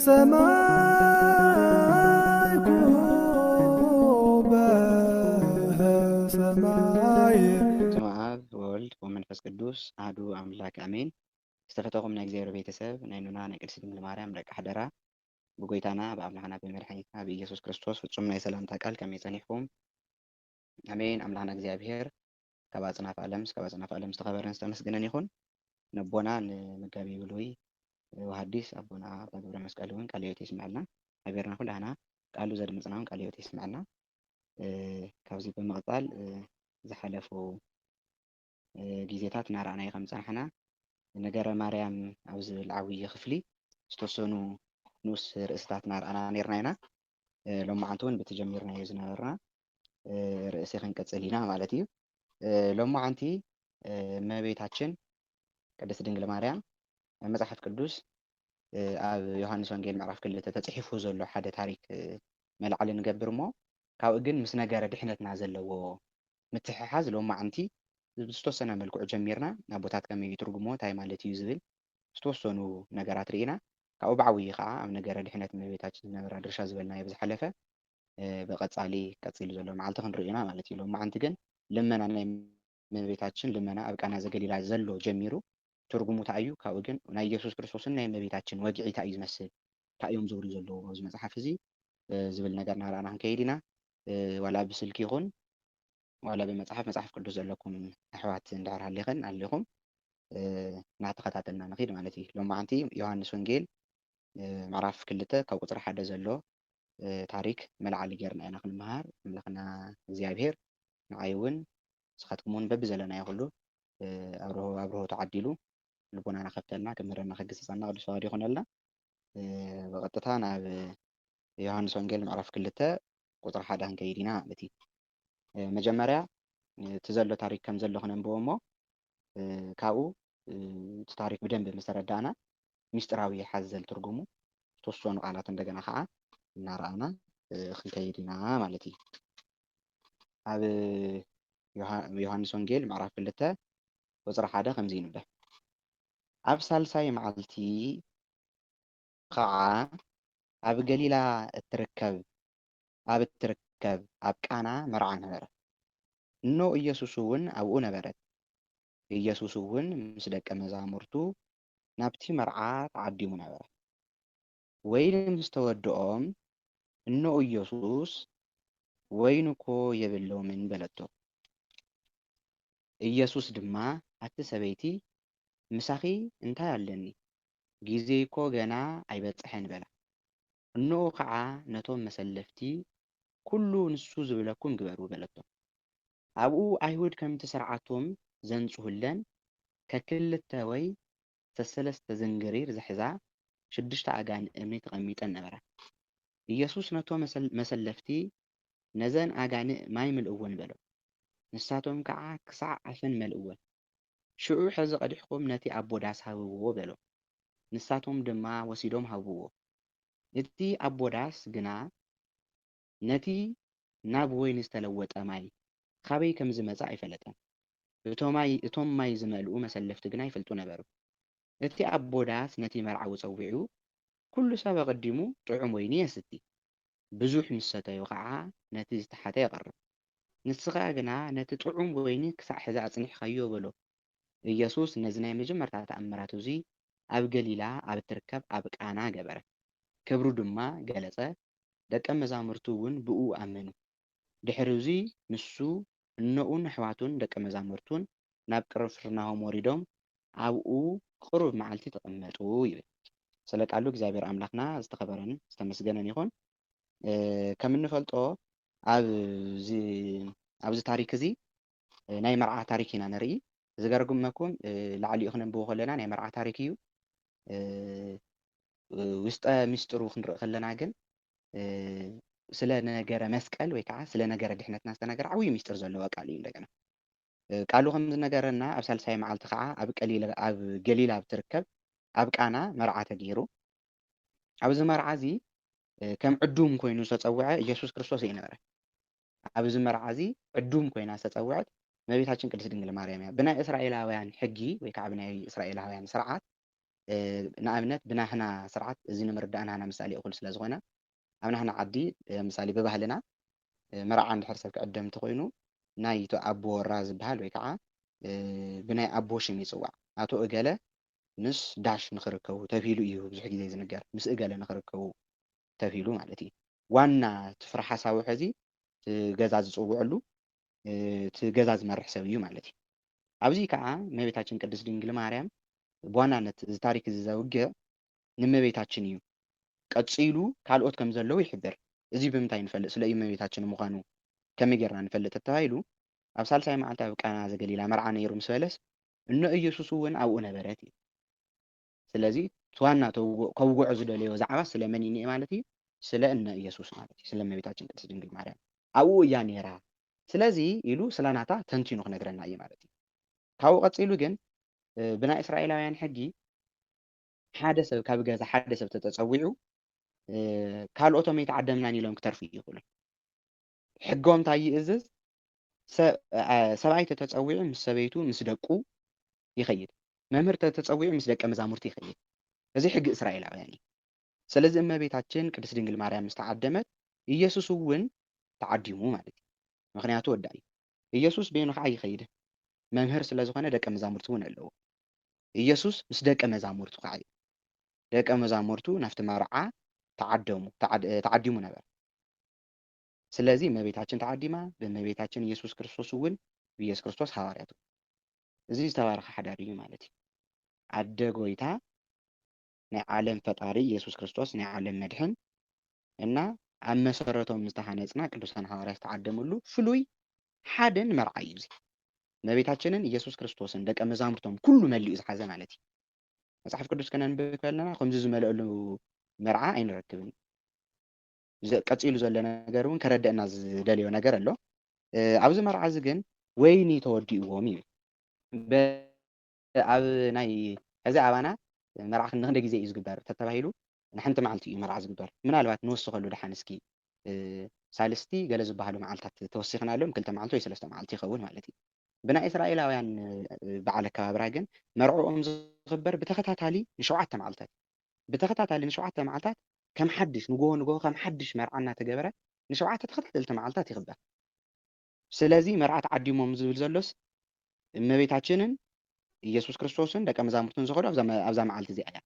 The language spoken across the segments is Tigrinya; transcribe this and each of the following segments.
በሰማይ በሰማይ ስመ አብ ወወልድ ወመንፈስ ቅዱስ አሐዱ አምላክ አሜን። ዝተፈተኹም ናይ እግዚአብሔር ቤተሰብ ናይ ኑና ናይ ቅድስት ድንግል ማርያም ደቂ ሓደራ ብጎይታና ብኣምላኽና ብመድሓኒትና ብኢየሱስ ክርስቶስ ፍጹም ናይ ሰላምታ ቃል ከመይ ጸኒሕኩም? አሜን። ኣምላኽና እግዚአብሔር ካብ ኣጽናፈ ዓለም እስካብ ኣጽናፈ ዓለም ዝተኸበረን ዝተመስገነን ይኹን። ነቦና ንመጋቢ ብሉይ ወሃዲስ ኣቦና ኣባ ገብረ መስቀል እውን ቃለ ሕይወት ይስምዐልና። ሓቢርና ኩላህና ቃሉ ዘድምፅና እውን ቃለ ሕይወት ይስምዐልና። ካብዚ ብምቕጻል ዝሓለፉ ጊዜታት እናረኣናዮ ከም ፀናሕና ነገረ ማርያም ኣብ ዝብል ዓብዪ ክፍሊ ዝተወሰኑ ንኡስ ርእስታት እናረኣና ነርና ኢና። ሎማዓንቲ እውን በቲ ጀሚርናዮ ዝነበርና ርእሲ ክንቀጽል ኢና ማለት እዩ። ሎማዓንቲ እመቤታችን ቅድስት ድንግል ማርያም መጽሓፍ ቅዱስ ኣብ ዮሃንስ ወንጌል ምዕራፍ 2 ተጻሒፉ ዘሎ ሓደ ታሪክ መልዓሊ ንገብር እሞ ካብኡ ግን ምስ ነገረ ድሕነትና ዘለዎ ምትሕሓዝ ሎማዓንቲ ዝተወሰነ መልክዑ ጀሚርና ኣቦታት ከመይ ይትርጉሞ እንታይ ማለት እዩ ዝብል ዝተወሰኑ ነገራት ርኢና። ካብኡ ብዓብዪ ከዓ ኣብ ነገረ ድሕነት እመቤታችን ዝነበራ ድርሻ ዝበልናዮ ብዝሓለፈ ብቐጻሊ ቀፂሉ ዘሎ መዓልቲ ክንሪኦ ኢና ማለት እዩ። ሎማዓንቲ ግን ልመና ናይ እመቤታችን ልመና ኣብ ቃና ዘገሊላ ዘሎ ጀሚሩ ትርጉሙ እንታይ እዩ? ካብኡ ግን ናይ ኢየሱስ ክርስቶስን ናይ እመቤታችን ወግዒ እንታይ እዩ ዝመስል እንታይ እዮም ዝብሉ ዘለዉ ኣብዚ መፅሓፍ እዚ ዝብል ነገር እናረኣና ክንከይድ ኢና። ዋላ ብስልኪ ይኹን ዋላ መጽሐፍ ቅዱስ ዘለኩም ኣሕዋት እንድሕር ኣለኹም እናተኸታተልና ንኸይድ ማለት እዩ። ሎማዓንቲ ዮሃንስ ወንጌል ምዕራፍ 2 ካብ ቁፅሪ 1 ዘሎ ታሪክ መልዓሊ ጌርና ኢና ክንመሃር። ኣምላኽና እግዚኣብሔር ንዓይ እውን ንስኻትኩም እውን በቢ ዘለናዮ ኩሉ ኣብርሆ ተዓዲሉ ልቦናና ከፍተልና ክምህረና ከግስጸና ቅዱስ ፈቃዱ ይኹነልና። ብቐጥታ ናብ ዮሃንስ ወንጌል ምዕራፍ 2 ቁፅሪ 1 ክንከይድ ኢና ማለት እዩ። መጀመርያ እቲ ዘሎ ታሪክ ከም ዘሎ ክነንብቦ እሞ ካብኡ እቲ ታሪክ ብደንብ ምስ ተረዳእና ሚስጥራዊ ሓዘል ትርጉሙ ዝተወሰኑ ቃላት እንደገና ከዓ እናረኣና ክንከይድ ኢና ማለት እዩ። ኣብ ዮሃንስ ወንጌል ምዕራፍ 2 ቁፅሪ 1 ከምዚ ይንበብ። ኣብ ሳልሳይ መዓልቲ ከዓ ኣብ ገሊላ እትርከብ ኣብ ቃና መርዓ ነበረ። እኖ ኢየሱስ እውን ኣብኡ ነበረት። ኢየሱስ እውን ምስ ደቀ መዛሙርቱ ናብቲ መርዓ ተዓዲሙ ነበረ። ወይኒ ምስ ተወድኦም እኖ ኢየሱስ ወይኒ እኮ የብሎምን በለቶ። ኢየሱስ ድማ ኣቲ ሰበይቲ ምሳኺ እንታይ ኣለኒ ጊዜ እኮ ገና ኣይበጽሐን በላ። እኖ ከዓ ነቶም መሰለፍቲ ኩሉ ንሱ ዝብለኩም ግበሩ በለቶ። ኣብኡ ኣይሁድ ከምቲ ስርዓቶም ዘንጽሁለን ከክልተ ወይ ሰለስተ ዝንግሪር ዝሕዛ 6 ኣጋን እምኒ ተቐሚጠን ነበራ። ኢየሱስ ነቶም መሰለፍቲ ነዘን ኣጋንእ ማይ ምልእወን በሎ። ንሳቶም ከዓ ክሳዕ ኣፈን መልእወን። ሽዑ ሕዚ ቀዲሕኩም ነቲ ኣቦ ዳስ ሃብዎ በሎ። ንሳቶም ድማ ወሲዶም ሃብዎ። እቲ ኣቦ ዳስ ግና ነቲ ናብ ወይኒ ዝተለወጠ ማይ ካበይ ከም ዝመጽእ ኣይፈለጠን። እቶም ማይ ዝመልኡ መሰለፍቲ ግና ይፈልጡ ነበሩ። እቲ ኣቦ ዳስ ነቲ መርዓዊ ፀዊዑ ኩሉ ሰብ ኣቐዲሙ ጥዑም ወይኒ የስቲ፣ ብዙሕ ምስ ሰተዩ ከዓ ነቲ ዝተሓተ የቐርብ። ንስኻ ግና ነቲ ጥዑም ወይኒ ክሳዕ ሕዚ ኣጽኒሕካዮ በሎ። ኢየሱስ ነዚ ናይ መጀመርታ ተኣምራት እዚ ኣብ ገሊላ ኣብ እትርከብ ኣብ ቃና ገበረ። ክብሩ ድማ ገለጸ። ደቀ መዛሙርቱ እውን ብኡ ኣመኑ። ድሕሪ እዚ ንሱ እኖኡን ኣሕዋቱን ደቀ መዛሙርቱን ናብ ቅፍርናሆም ወሪዶም ኣብኡ ቅሩብ መዓልቲ ተቐመጡ ይብል። ስለ ቃሉ እግዚአብሔር ኣምላኽና ዝተኸበረን ዝተመስገነን ይኹን። ከም እንፈልጦ ኣብዚ ታሪክ እዚ ናይ መርዓ ታሪክ ኢና ንርኢ። ዝገርመኩም ላዕሊኡ ክነንብቦ ከለና ናይ መርዓ ታሪክ እዩ። ውስጠ ሚስጥሩ ክንርኢ ከለና ግን ስለ ነገረ መስቀል ወይ ከዓ ስለ ነገረ ድሕነትና ዝተነገረ ዓብዪ ሚስጥር ዘለዎ ቃል እዩ። እንደገና ቃሉ ከም ዝነገረና ኣብ ሳልሳይ መዓልቲ ከዓ ኣብ ገሊላ ብትርከብ ኣብ ቃና መርዓ ተገይሩ። ኣብዚ መርዓ እዚ ከም ዕዱም ኮይኑ ዝተፀውዐ ኢየሱስ ክርስቶስ እዩ ነበረ። ኣብዚ መርዓ እዚ ዕዱም ኮይና ዝተፀውዐት እመቤታችን ቅድስት ድንግል ማርያም እያ። ብናይ እስራኤላውያን ሕጊ ወይ ከዓ ብናይ እስራኤላውያን ስርዓት ንኣብነት ብናህና ስርዓት እዚ ንምርዳእ ናህና ምሳሌ እኹል ስለ ዝኾነ ኣብ ናህና ዓዲ ምሳሌ ብባህልና መርዓ እንድሕር ሰብ ክዕደም እንተኮይኑ ናይ ቶ ኣቦ ወራ ዝበሃል ወይ ከዓ ብናይ ኣቦ ሽም ይፅዋዕ ኣቶ እገለ ምስ ዳሽ ንኽርከቡ ተባሂሉ እዩ ብዙሕ ግዜ ዝንገር ምስ እገለ ንኽርከቡ ተባሂሉ ማለት እዩ ዋና ትፍረ ሓሳቡ ሕዚ ገዛ ዝፅውዕሉ እቲ ገዛ ዝመርሕ ሰብ እዩ ማለት እዩ ኣብዚ ከዓ እመቤታችን ቅድስት ድንግል ማርያም ብዋናነት እዚ ታሪክ እዚ ዘውግዕ ንእመቤታችን እዩ ቀፂሉ ካልኦት ከም ዘለዉ ይሕብር እዚ ብምንታይ ንፈልጥ ስለ እመቤታችን ምዃኑ ከመይ ጌርና ንፈልጥ ተባሂሉ ኣብ ሳልሳይ መዓልቲ ኣብ ቃና ዘገሊላ መርዓ ነይሩ ምስ በለስ እነ ኢየሱስ እውን ኣብኡ ነበረት እዩ ስለዚ ዋና ከውግዖ ዝደለዮ ዛዕባ ስለ መን እኒአ ማለት እዩ ስለ እነ ኢየሱስ ማለት እዩ ስለ እመቤታችን ቅድስት ድንግል ማርያም ኣብኡ እያ ነይራ ስለዚ ኢሉ ስለናታ ተንቲኑ ክነግረና እዩ ማለት እዩ ካብኡ ቀፂሉ ግን ብናይ እስራኤላውያን ሕጊ ሓደ ሰብ ካብ ገዛ ሓደ ሰብ ተፀዊዑ ካልኦቶም ይተዓደምናን ኢሎም ክተርፉ ይኽእሉ ሕጎም እንታይ ይእዝዝ ሰብኣይ ተፀዊዑ ምስ ሰበይቱ ምስ ደቁ ይኸይድ መምህር ተፀዊዑ ምስ ደቀ መዛሙርቲ ይኸይድ እዚ ሕጊ እስራኤላውያን እዩ ስለዚ እመቤታችን ቅድስት ድንግል ማርያም ምስ ተዓደመት ኢየሱስ እውን ተዓዲሙ ማለት እዩ ምክንያቱ ወዳ እዩ ኢየሱስ ቤኑ ከዓ ይኸይድ መምህር ስለ ዝኾነ ደቀ መዛሙርቲ እውን ኣለዎ ኢየሱስ ምስ ደቀ መዛሙርቱ ከዓ እዩ ደቀ መዛሙርቱ ናፍቲ መርዓ ተዓዲሙ ነበር ስለዚ እመቤታችን ተዓዲማ ብእመቤታችን ኢየሱስ ክርስቶስ እውን ብኢየሱስ ክርስቶስ ሃዋርያቱ እዚ ዝተባረኸ ሓዳር እዩ ማለት እዩ ኣደ ጎይታ ናይ ዓለም ፈጣሪ ኢየሱስ ክርስቶስ ናይ ዓለም መድሕን እና ኣብ መሰረቶም ዝተሃነፅና ቅዱሳን ሃዋርያት ዝተዓደምሉ ፍሉይ ሓደን መርዓ እዩ እዚ እመቤታችንን ኢየሱስ ክርስቶስን ደቀ መዛሙርቶም ኩሉ መሊኡ ዝሓዘ ማለት እዩ መጽሓፍ ቅዱስ ከነንብብ ከለና ከምዚ ዝመልአሉ መርዓ ኣይንረክብን ቀፂሉ ዘሎ ነገር እውን ከረድአና ዝደልዮ ነገር ኣሎ ኣብዚ መርዓ እዚ ግን ወይኒ ተወዲእዎም እዩ ኣብ ናይ ሕዚ ኣባና መርዓ ክንደይ ግዜ እዩ ዝግበር ተተባሂሉ ንሓንቲ መዓልቲ እዩ መርዓ ዝግበር ምናልባት ንወስኸሉ ድሓን እስኪ ሳልስቲ ገለ ዝበሃሉ መዓልትታት ተወሲኽናሎም 2 መዓልቲ ወይ 3 መዓልቲ ይኸውን ማለት እዩ ብናይ እስራኤላውያን በዓል ኣከባብራ ግን መርዕኦም ዝኽበር ብተኸታታሊ ን7 መዓልታት ብተኸታታሊ ን7 መዓልታት ከም ሓድሽ ንጎሆ ከም ሓድሽ መርዓ እናተገበረ ን7 ተኸታተልቲ መዓልታት ይኽበር ስለዚ መርዓ ተዓዲሞም ዝብል ዘሎስ እመቤታችንን ኢየሱስ ክርስቶስን ደቀ መዛሙርትን ዝኸዱ ኣብዛ መዓልቲ እዚኣ እያ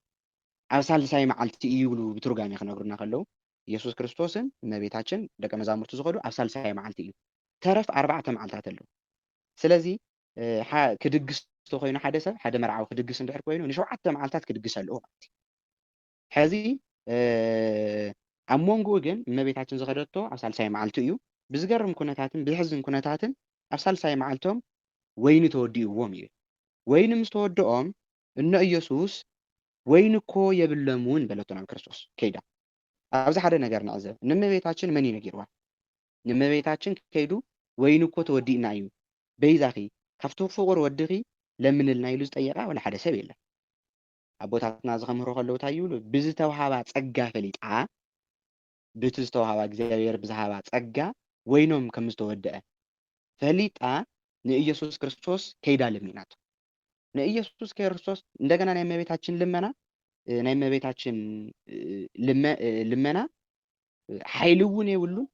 ኣብ ሳልሳይ መዓልቲ እዩ ይብሉ ብትርጓሜ ክነግሩና ከለዉ ኢየሱስ ክርስቶስን እመቤታችን ደቀ መዛሙርቱ ዝኸዱ ኣብ ሳልሳይ መዓልቲ እዩ ተረፍ 4 መዓልታት ኣለዉ ስለዚ ክድግስ ተኮይኑ ሓደ ሰብ ሓደ መርዓዊ ክድግስ እንድሕር ኮይኑ ን7 መዓልታት ክድግስ ኣለዎ ማለት እዩ ሕዚ ኣብ መንጎኡ ግን እመቤታችን ዝኸደቶ ኣብ ሳልሳይ መዓልቲ እዩ ብዝገርም ኩነታትን ብዝሕዝን ኩነታትን ኣብ ሳልሳይ መዓልቶም ወይኒ ተወዲእዎም እዩ ወይኒ ምስ ተወድኦም እነ ኢየሱስ ወይኒ እኮ የብሎምን በለቶ ናብ ክርስቶስ ከይዳ ኣብዚ ሓደ ነገር ንዕዘብ ንእመቤታችን መን እዩ ነጊርዋ ንእመቤታችን ከይዱ ወይኒ እኮ ተወዲእና እዩ በይዛኺ ካብቲ ፍቑር ወድኺ ለምንልና ኢሉ ዝጠየቃ ወላ ሓደ ሰብ የለን ኣቦታትና ዝኸምህሮ ከለዉ እንታይ ይብሉ ብዝተውሃባ ፀጋ ፈሊጣ ብቲ ዝተውሃባ እግዚኣብሔር ብዝሃባ ፀጋ ወይኖም ከም ዝተወድአ ፈሊጣ ንኢየሱስ ክርስቶስ ከይዳ ለሚናቶ ንኢየሱስ ክርስቶስ እንደገና ናይ እመቤታችን ልመና ሓይሊ እውን የብሉን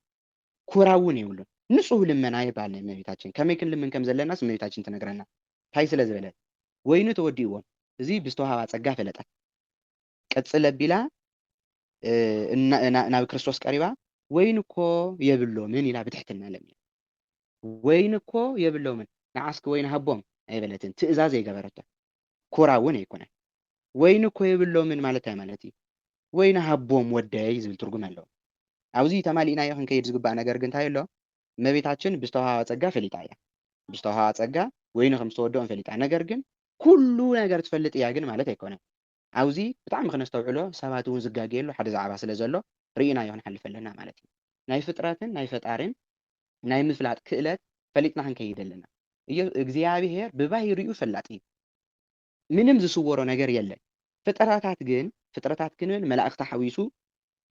ኩራ እውን የብሉን ንጹህ ልመና ይባል ናይ እመቤታችን ከመይ ክንልምን ከም ዘለናስ እመቤታችን ትነግረና እንታይ ስለ ዝበለት ወይኑ ተወዲእዎም እዚ ብዝተውሃባ ፀጋ ፈለጠት ቅፅል ኣቢላ ናብ ክርስቶስ ቀሪባ ወይኑ እኮ የብሎምን ኢላ ብትሕትና ለሚና ወይኑ እኮ የብሎምን ንዓስኪ ወይኒ ሃቦም ኣይበለትን ትእዛዝ የገበረቶ ኩራ እውን ኣይኮነን ወይኑ እኮ የብሎምን ማለት እንታይ ማለት እዩ ወይኒ ሃቦም ወደይ ዝብል ትርጉም ኣለዎ ኣብዚ ተማሊእናዮ ክንከይድ ዝግባእ ነገር ግን እንታይ ኣሎ እመቤታችን ብዝተውሃባ ፀጋ ፈሊጣ እያ ብዝተውሃባ ፀጋ ወይኑ ከም ዝተወድኦም ፈሊጣ ነገር ግን ኩሉ ነገር ትፈልጥ እያ ግን ማለት ኣይኮነን ኣብዚ ብጣዕሚ ክነስተውዕሎ ሰባት እውን ዝጋገየሉ ሓደ ዛዕባ ስለ ዘሎ ርኢናዮ ክንሓልፍ ኣለና ማለት እዩ ናይ ፍጥረትን ናይ ፈጣርን ናይ ምፍላጥ ክእለት ፈሊጥና ክንከይድ ኣለና እግዚኣብሔር ብባህሪኡ ፈላጥ እዩ ምንም ዝስወሮ ነገር የለን ፍጥረታት ክንብል መላእክቲ ሓዊሱ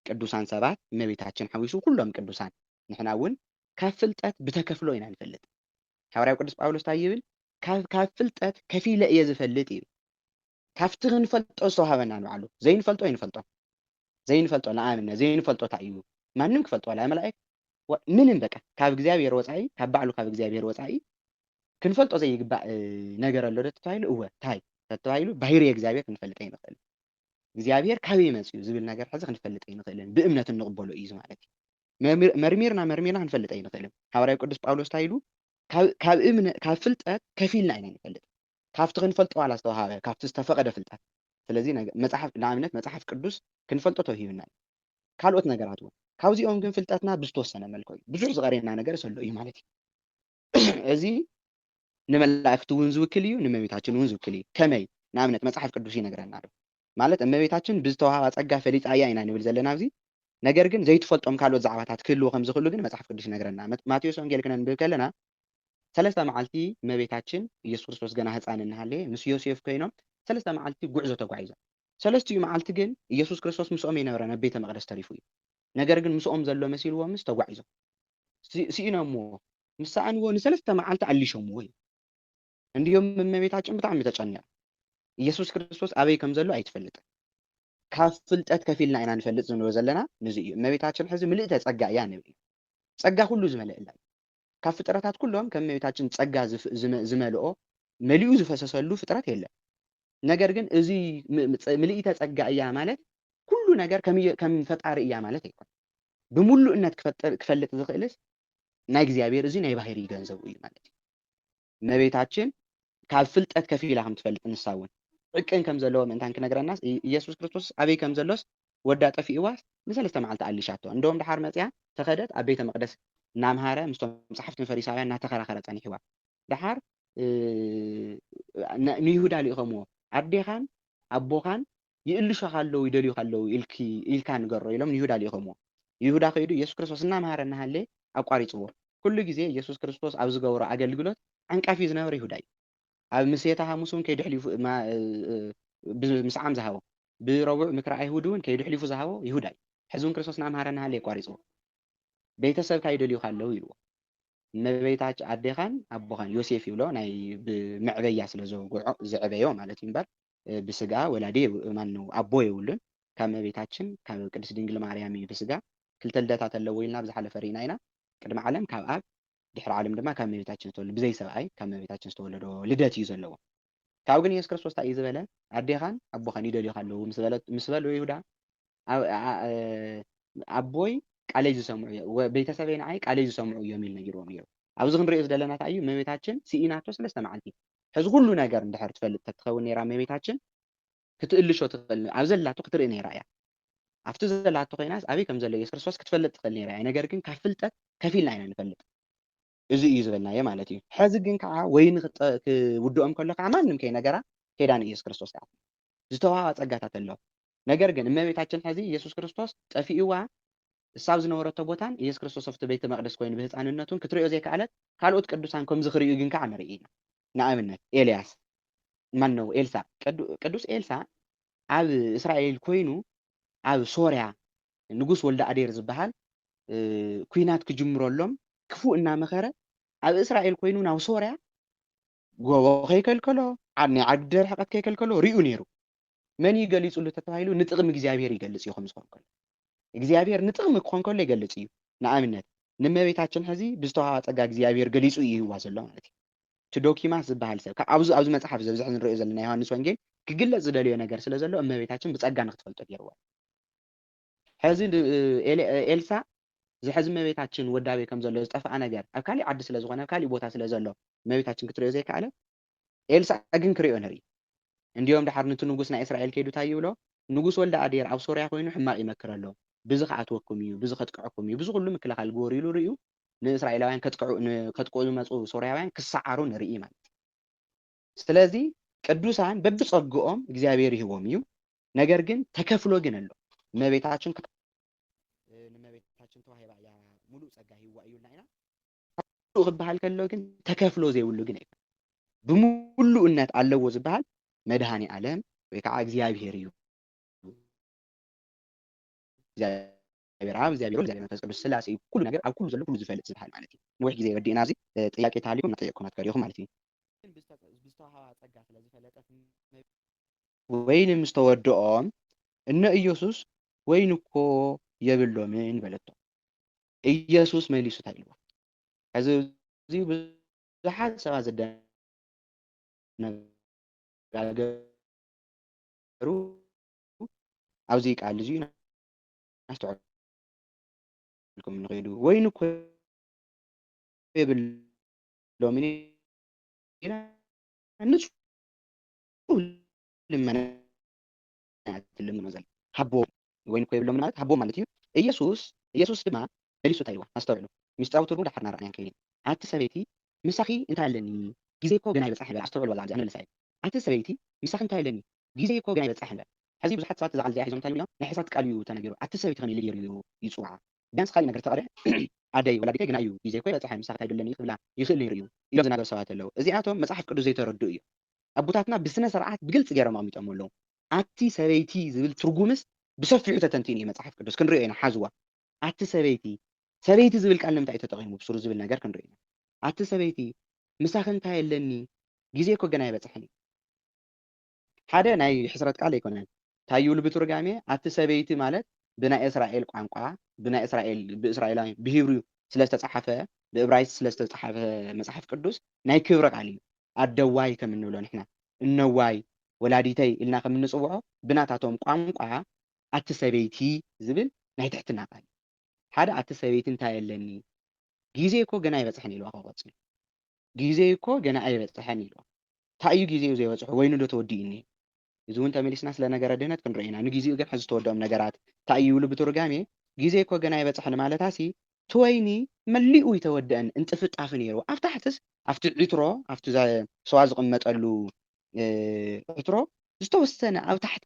ቅዱሳን ሰባት እመቤታችን ሓዊሱ ኩሎም ቅዱሳን ንሕና እውን ካብ ፍልጠት ብተከፍሎ ኢና ንፈልጥ ሐዋርያው ቅዱስ ጳውሎስ እንታይ ይብል ካብ ፍልጠት ከፊለ እየ ዝፈልጥ እዩ ካብቲ ክንፈልጦ ዝተዋሃበና ንባዕሉ ዘይንፈልጦ ይንፈልጦ ዘይንፈልጦ ንኣብነት ዘይንፈልጦ እንታይ እዩ ማንም ክፈልጦ ወላ መላእክ ምንም በቃ ካብ እግዚኣብሔር ወፃኢ ካብ ባዕሉ ካብ እግዚኣብሔር ወፃኢ ክንፈልጦ ዘይግባእ ነገር ኣሎ ዶ ተባሂሉ እወ እንታይ ተባሂሉ ባሕሪ እግዚኣብሔር ክንፈልጥ ይንኽእል እግዚኣብሔር ካበይ መፅኡ ዝብል ነገር ሕዚ ክንፈልጥ ይንኽእልን ብእምነት እንቕበሎ እዩ ማለት እዩ መርሚርና ክንፈልጥ ይንኽእልን ሓዋርያው ቅዱስ ጳውሎስ እንታይ ኢሉ ካብ ፍልጠት ከፊልና ኢና ንፈልጥ ካብቲ ክንፈልጦ ዋላ ዝተዋሃበ ካብቲ ዝተፈቐደ ፍልጠት ስለዚ መጽሓፍ ንኣብነት መጽሓፍ ቅዱስ ክንፈልጦ ተዋሂብና ካልኦት ነገራት እውን ካብዚኦም ግን ፍልጠትና ብዝተወሰነ መልክዑ እዩ ብዙሕ ዝቐረየና ነገር ዘሎ እዩ ማለት እዩ እዚ ንመላእክቲ እውን ዝውክል እዩ ንእመቤታችን እውን ዝውክል እዩ ከመይ ንኣብነት መጽሓፍ ቅዱስ ይነግረና ዶ ማለት እመቤታችን ብዝተዋሃባ ጸጋ ፈሊጣ እያ ኢና ንብል ዘለና ኣብዚ ነገር ግን ዘይትፈልጦም ካልኦት ዛዕባታት ክህልዎ ከም ዝኽእሉ ግን መጽሓፍ ቅዱስ ይነግረና ማቴዎስ ወንጌል ክነንብብ ከለና ሰለስተ መዓልቲ እመቤታችን ኢየሱስ ክርስቶስ ገና ህፃን እናሃለየ ምስ ዮሴፍ ኮይኖም ሰለስተ መዓልቲ ጉዕዞ ተጓዒዞም ሰለስቲኡ መዓልቲ ግን ኢየሱስ ክርስቶስ ምስኦም ይነበረ ናብ ቤተ መቅደስ ተሪፉ እዩ ነገር ግን ምስኦም ዘሎ መሲልዎም ምስ ተጓዒዞም ሲኢኖምዎ ምስ ሰኣንዎ ንሰለስተ መዓልቲ ኣሊሾምዎ እዩ እንዲኦም እመቤታችን ብጣዕሚ ተጨኒqa ኢየሱስ ክርስቶስ ኣበይ ከም ዘሎ ኣይትፈልጥን ካብ ፍልጠት ከፊልና ኢና ንፈልጥ ዝንብሎ ዘለና ነዚ እዩ እመቤታችን ሕዚ ምልእተ ጸጋ እያ ንብል እዩ ጸጋ ኩሉ ዝመልአላ ካብ ፍጥረታት ኩሎም ከም እመቤታችን ጸጋ ዝመልኦ መሊኡ ዝፈሰሰሉ ፍጥረት የለን ነገር ግን እዚ ምልእተ ጸጋ እያ ማለት ኩሉ ነገር ከም ፈጣሪ እያ ማለት ኣይኮን ብምሉእነት ክፈልጥ ዝኽእልስ ናይ እግዚአብሔር እዚ ናይ ባህሪ ገንዘቡ እዩ ማለት እዩ እመቤታችን ካብ ፍልጠት ከፊላ ከም ትፈልጥ ንሳውን ዕቅን ከም ዘለዎ ምእንታን ክነግረናስ ኢየሱስ ክርስቶስ ኣበይ ከም ዘሎስ ወዳ ጠፊእዋስ ንሰለስተ መዓልቲ ኣሊሻቶ እንደውም ድሓር መፅያ ተኸደት ኣብ ቤተ መቅደስ እናምሃረ ምስቶም መጻሕፍትን ፈሪሳውያን እናተኸራኸረ ጸኒሕዋ ድሓር ንይሁዳ ልኢኸምዎ ኣዴኻን ኣቦኻን ይእልሾኻ ኣለዉ ይደልዩኻ ኣለዉ ኢልካ ንገሮ ኢሎም ንይሁዳ ልኢኸምዎ ይሁዳ ከይዱ ኢየሱስ ክርስቶስ እናምሃረ እናሃለ ኣቋሪፅዎ ኩሉ ግዜ ኢየሱስ ክርስቶስ ኣብ ዝገብሮ ኣገልግሎት ዓንቃፊ ዝነበረ ይሁዳ እዩ ኣብ ምሴታ ሐሙሱን ከይድሕሊፉ ብምስዓም ዝሃቦ ብረቡዕ ምክረ ኣይሁድ እውን ከይድሕሊፉ ዝሃቦ ይሁዳ እዩ ሕዚ እውን ክርስቶስ እናምሃረ እናሃለ የቋሪፅዎ ቤተሰብካ ይደልዩኻ ኣለዉ ኢልዎ እመቤታችን ኣዴኻን ኣቦኻን ዮሴፍ ይብሎ ናይ ብመዕበያ ስለ ዝዕበዮ ማለት እዩ እምበር ብስጋ ወላዴ ማነው ኣቦ የብሉን ካብ እመቤታችን ካብ ቅድስት ድንግል ማርያም እዩ ብስጋ ክልተ ልደታት ኣለዎ ኢልና ብዝሓለፈ ሪኢና ኢና ቅድሚ ዓለም ካብ ኣብ ድሕሪ ዓለም ድማ ካብ እመቤታችን ዝተወለደ ብዘይ ሰብኣይ ካብ እመቤታችን ዝተወለዶ ልደት እዩ ዘለዎ ካብ ግን ኢየሱስ ክርስቶስ እንታይ እዩ ዝበለ ኣዴኻን ኣቦኻን ይደልዩኻ ኣለዉ ምስ በልዎ ይሁዳ ኣቦይ ቃለይ ዝሰምዑ ቤተሰበይ ንዓይ ቃለይ ዝሰምዑ እዮም ኢል ነጊርዎም ነይሩ ኣብዚ ክንሪኦ ዘለና እንታይ እዩ እመቤታችን ሲኢናቶ ሰለስተ መዓልቲ ሕዚ ኩሉ ነገር እንድሕር ትፈልጥ ተትኸውን ነይራ እመቤታችን ክትእልሾ ትኽእል ኣብ ዘላቶ ክትርኢ ነይራ እያ ኣብቲ ዘላቶ ኮይናስ ኣበይ ከም ዘሎ ኢየሱስ ክርስቶስ ክትፈልጥ ትኽእል ነይራ እያ ነገር ግን ካብ ፍልጠት ከፊልና ኢና ንፈልጥ እዚ እዩ ዝበልናዮ ማለት እዩ ሕዚ ግን ከዓ ወይኒ ክውድኦም ከሎ ከዓ ማንም ከይነገራ ከይዳ ንኢየሱስ ክርስቶስ ከዓ ዝተዋሃባ ጸጋታት ኣለዋ ነገር ግን እመቤታችን ሕዚ ኢየሱስ ክርስቶስ ጠፊእዋ እሳብ ዝነበረቶ ቦታን ኢየሱስ ክርስቶስ ኣብቲ ቤተ መቅደስ ኮይኑ ብህፃንነቱን ክትሪኦ ዘይከኣለት ካልኦት ቅዱሳን ከም ዝኽሪኡ ግን ከዓ ንርኢ ኢና ንኣብነት ኤልያስ ማነው ኤልሳ ቅዱስ ኤልሳ ኣብ እስራኤል ኮይኑ ኣብ ሶርያ ንጉስ ወልደ ኣዴር ዝበሃል ኩናት ክጅምረሎም ክፉእ እናመኸረ ኣብ እስራኤል ኮይኑ ናብ ሶርያ ጎቦ ከይከልከሎ ናይ ዓዲ ርሕቀት ከይከልከሎ ሪኡ ነይሩ መን ይገሊጹሉ ተባሂሉ ንጥቕሚ እግዚኣብሔር ይገልጽ እዩ ከም ዝኾን ከሎ እግዚኣብሔር ንጥቕሚ ክኾን ከሎ ይገልጽ እዩ ንኣብነት ንእመቤታችን ሕዚ ብዝተዋሃባ ጸጋ እግዚኣብሔር ገሊጹ ይህዋ ዘሎ ማለት እዩ እቲ ዶኪማስ ዝበሃል ሰብ ኣብዚ መጽሓፍ ዘብዝሕ ንሪኦ ዘለና ዮሃንስ ወንጌል ክግለጽ ዝደልዮ ነገር ስለ ዘሎ እመቤታችን ብጸጋ ንክትፈልጦ ገይርዋ ሕዚ ኤልሳ ዝሕዚ እመቤታችን ወዳቤ ከም ዘሎ ዝጠፍኣ ነገር ኣብ ካሊእ ዓዲ ስለ ዝኾነ ኣብ ካሊእ ቦታ ስለ ዘሎ እመቤታችን ክትሪኦ ዘይከኣለ ኤልሳ ግን ክሪኦ ንርኢ እንዲኦም ድሓር ነቲ ንጉስ ናይ እስራኤል ከይዱ እንታይ ይብሎ ንጉስ ወልደ ኣዴር ኣብ ሶርያ ኮይኑ ሕማቕ ይመክር ኣሎ ብዚ ከኣትወኩም እዩ ብዚ ከጥቅዐኩም እዩ ብዚ ኩሉ ምክልኻል ግበሩ ኢሉ ርዩ ንእስራኤላውያን ከጥቅዑ ዝመፁ ሶርያውያን ክሰዓሩ ንርኢ ማለት እዩ ስለዚ ቅዱሳን በብፀግኦም እግዚአብሔር ይህቦም እዩ ነገር ግን ተከፍሎ ግን ኣሎ እመቤታችን ተዋሂባ እያ ሙሉእ ጸጋ ይህዋ እዩልና ኢና ሙሉእ ክበሃል ከሎ ግን ተከፍሎ ዘይብሉ ግን ኣይኮነ ብምሉእነት ኣለዎ ዝበሃል መድሃኒ ዓለም ወይ ከዓ እግዚአብሔር እዩ እግዚአብሔር ኣብ እግዚአብሔር መንፈስ ቅዱስ ስላሴ ኩሉ ነገር ኣብ ኩሉ ዘሎ ኩሉ ዝፈልጥ ዝበሃል ማለት እዩ ንውሕ ግዜ ወዲእና እዚ ጥያቄ ታሊኩም እናጠየቅኩም ኣትከሪኹም ማለት እዩ ብዝተዋሃባ ጸጋ ስለዝፈለጠት ወይን ምስ ተወድኦም እነ ኢየሱስ ወይን እኮ የብሎምን በለቶ ኢየሱስ መሊሱ ታይልዎ እዚ ብዙሓት ሰባት ዝደነጋገሩ ኣብዚ ቃል እዚ ናስተውዕልኩም ንኽእሉ ወይን እኮ የብሎምን ኢና ንጹህ ልመና ትልምኖ ዘለ ሃቦ ወይን እኮ የብሎምን ማለት ሃቦ ማለት እዩ ኢየሱስ ድማ መሊሱ ታይልዎ ናስተውዕሉ ሚስጥራዊ ትርጉም ዳሕርና ረኣና ከይኒ ኣቲ ሰበይቲ ምሳኺ እንታይ ኣለኒ ግዜ እኮ ገና ይበፅሕ ንበል ኣስተውዕሉ ወላ ኣነ ልሳይ ኣቲ ሰበይቲ ምሳኺ እንታይ ኣለኒ ግዜ እኮ ገና ይበፅሕ ንበል ሕዚ ብዙሓት ሰባት እዛ ቃል እዚኣ ሒዞም እንታይ ኢሎም ናይ ሕሳት ቃል እዩ ተነጊሩ ኣቲ ሰበይቲ ከም ኢሉ ገይሩ ይፅዋዓ ቢያንስ ካሊእ ነገር ተቐርአ ኣደይ ወላዲተይ ገና እዩ ግዜ እኮ ይበፅሕ ምሳኺ እንታይ ደለኒ ክብላ ይኽእል ነይሩ እዩ ኢሎም ዝናገሩ ሰባት ኣለዉ እዚኣቶም መፅሓፍ ቅዱስ ዘይተረድኡ እዮም ኣቦታትና ብስነ ስርዓት ብግልፂ ገይሮም ኣሚጦም ኣለዉ ኣቲ ሰበይቲ ዝብል ትርጉምስ ብሰፊሑ ተተንቲኑ እዩ መፅሓፍ ቅዱስ ክንሪኦ ኢና ሓዝዋ ኣቲ ሰበይቲ ዝብል ቃል ንምንታይ እዩ ተጠቒሙ ብሱሩ ዝብል ነገር ክንሪኦ ኢና ኣቲ ሰበይቲ ምሳኺ እንታይ ኣለኒ ግዜ እኮ ገና ይበፅሕኒ ሓደ ናይ ሕስረት ቃል ኣይኮነን እንታይ ይብሉ ብትርጓሜ ኣቲ ሰበይቲ ማለት ብናይ እስራኤል ቋንቋ ብእስራኤላውያን ብሂብሩ ስለዝተፃሓፈ ብዕብራይስጥ ስለዝተፃሓፈ መፅሓፍ ቅዱስ ናይ ክብሪ ቃል እዩ ኣደዋይ ከም እንብሎ ንሕና እነዋይ ወላዲተይ ኢልና ከም እንፅውዖ ብናታቶም ቋንቋ ኣቲ ሰበይቲ ዝብል ናይ ትሕትና ቃል ሓደ ኣቲ ሰበይቲ እንታይ ኣለኒ ግዜ እኮ ገና ይበፅሕኒ ኢልዋ ክቆፅል ግዜ እኮ ገና ኣይበፅሐን ኢልዋ እንታይ እዩ ግዜኡ ዘይበፅሑ ወይኑ ዶ ተወዲኡኒ እዚ እውን ተመሊስና ስለ ነገረ ድህነት ክንርኢ ኢና ንግዜኡ ግን ሕዚ ተወድኦም ነገራት እንታይ ይብሉ ብትርጓሜ ግዜ እኮ ገና ይበፅሕን ማለታሲ እቲ ወይኒ መሊኡ ይተወድአን እንጥፍጣፊ ነይሩ ኣብ ታሕትስ ኣብቲ ዒትሮ ኣብቲ ስዋ ዝቕመጠሉ ዒትሮ ዝተወሰነ ኣብ ታሕቲ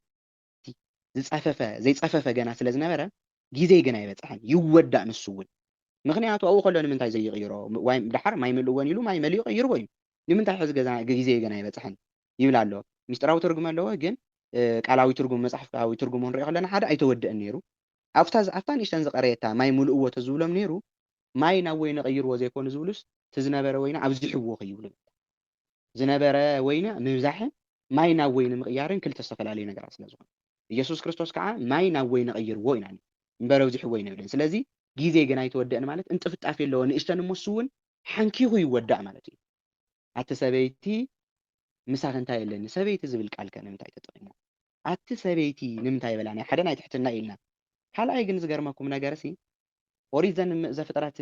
ዘይፀፈፈ ገና ስለ ዝነበረ ግዜ ገና ይበፅሐን ይወዳእ ንሱ እውን ምክንያቱ ኣብኡ ከሎ ንምንታይ ዘይቕይሮ ድሓር ማይ ምልእዎን ኢሉ ማይ መሊኡ ቀይርዎ እዩ ንምንታይ ሕዚ ግዜ ገና ይበፅሐን ይብል ኣሎ ሚስጥራዊ ትርጉም ኣለዎ ግን ቃላዊ ትርጉም መፅሓፋዊ ትርጉም ንሪኦ ከለና ሓደ ኣይተወድአን ነይሩ ኣብታ ንእሽተን ዝቐረየታ ማይ ምልእዎ ተዝብሎም ነይሩ ማይ ናብ ወይኒ ቀይርዎ ዘይኮኑ ዝብሉስ እቲ ዝነበረ ወይኒ ኣብዚሕዎ ከይብሉ ዝነበረ ወይኒ ምብዛሕን ማይ ናብ ወይኒ ምቕያርን ክልተ ዝተፈላለዩ ነገራት ስለ ዝኾነ ኢየሱስ ክርስቶስ ከዓ ማይ ናብ ወይኒ ቀይርዎ ኢና እምበር ኣብዚሕዎ ይንብልን ስለዚ ግዜ ገና ይተወድአን ማለት እንጥፍጣፍ ኣለዎ ንእሽተን እሙስ እውን ሓንኪኹ ይወዳእ ማለት እዩ ኣቲ ሰበይቲ ምሳኺ እንታይ ኣለኒ ሰበይቲ ዝብል ቃል ከ ንምንታይ ተጠቒሙ ኣቲ ሰበይቲ ንምንታይ በላ ናይ ሓደ ናይ ትሕትና ኢልና ካልኣይ ግን ዝገርመኩም ነገር ሲ ኦሪት ዘፍጥረት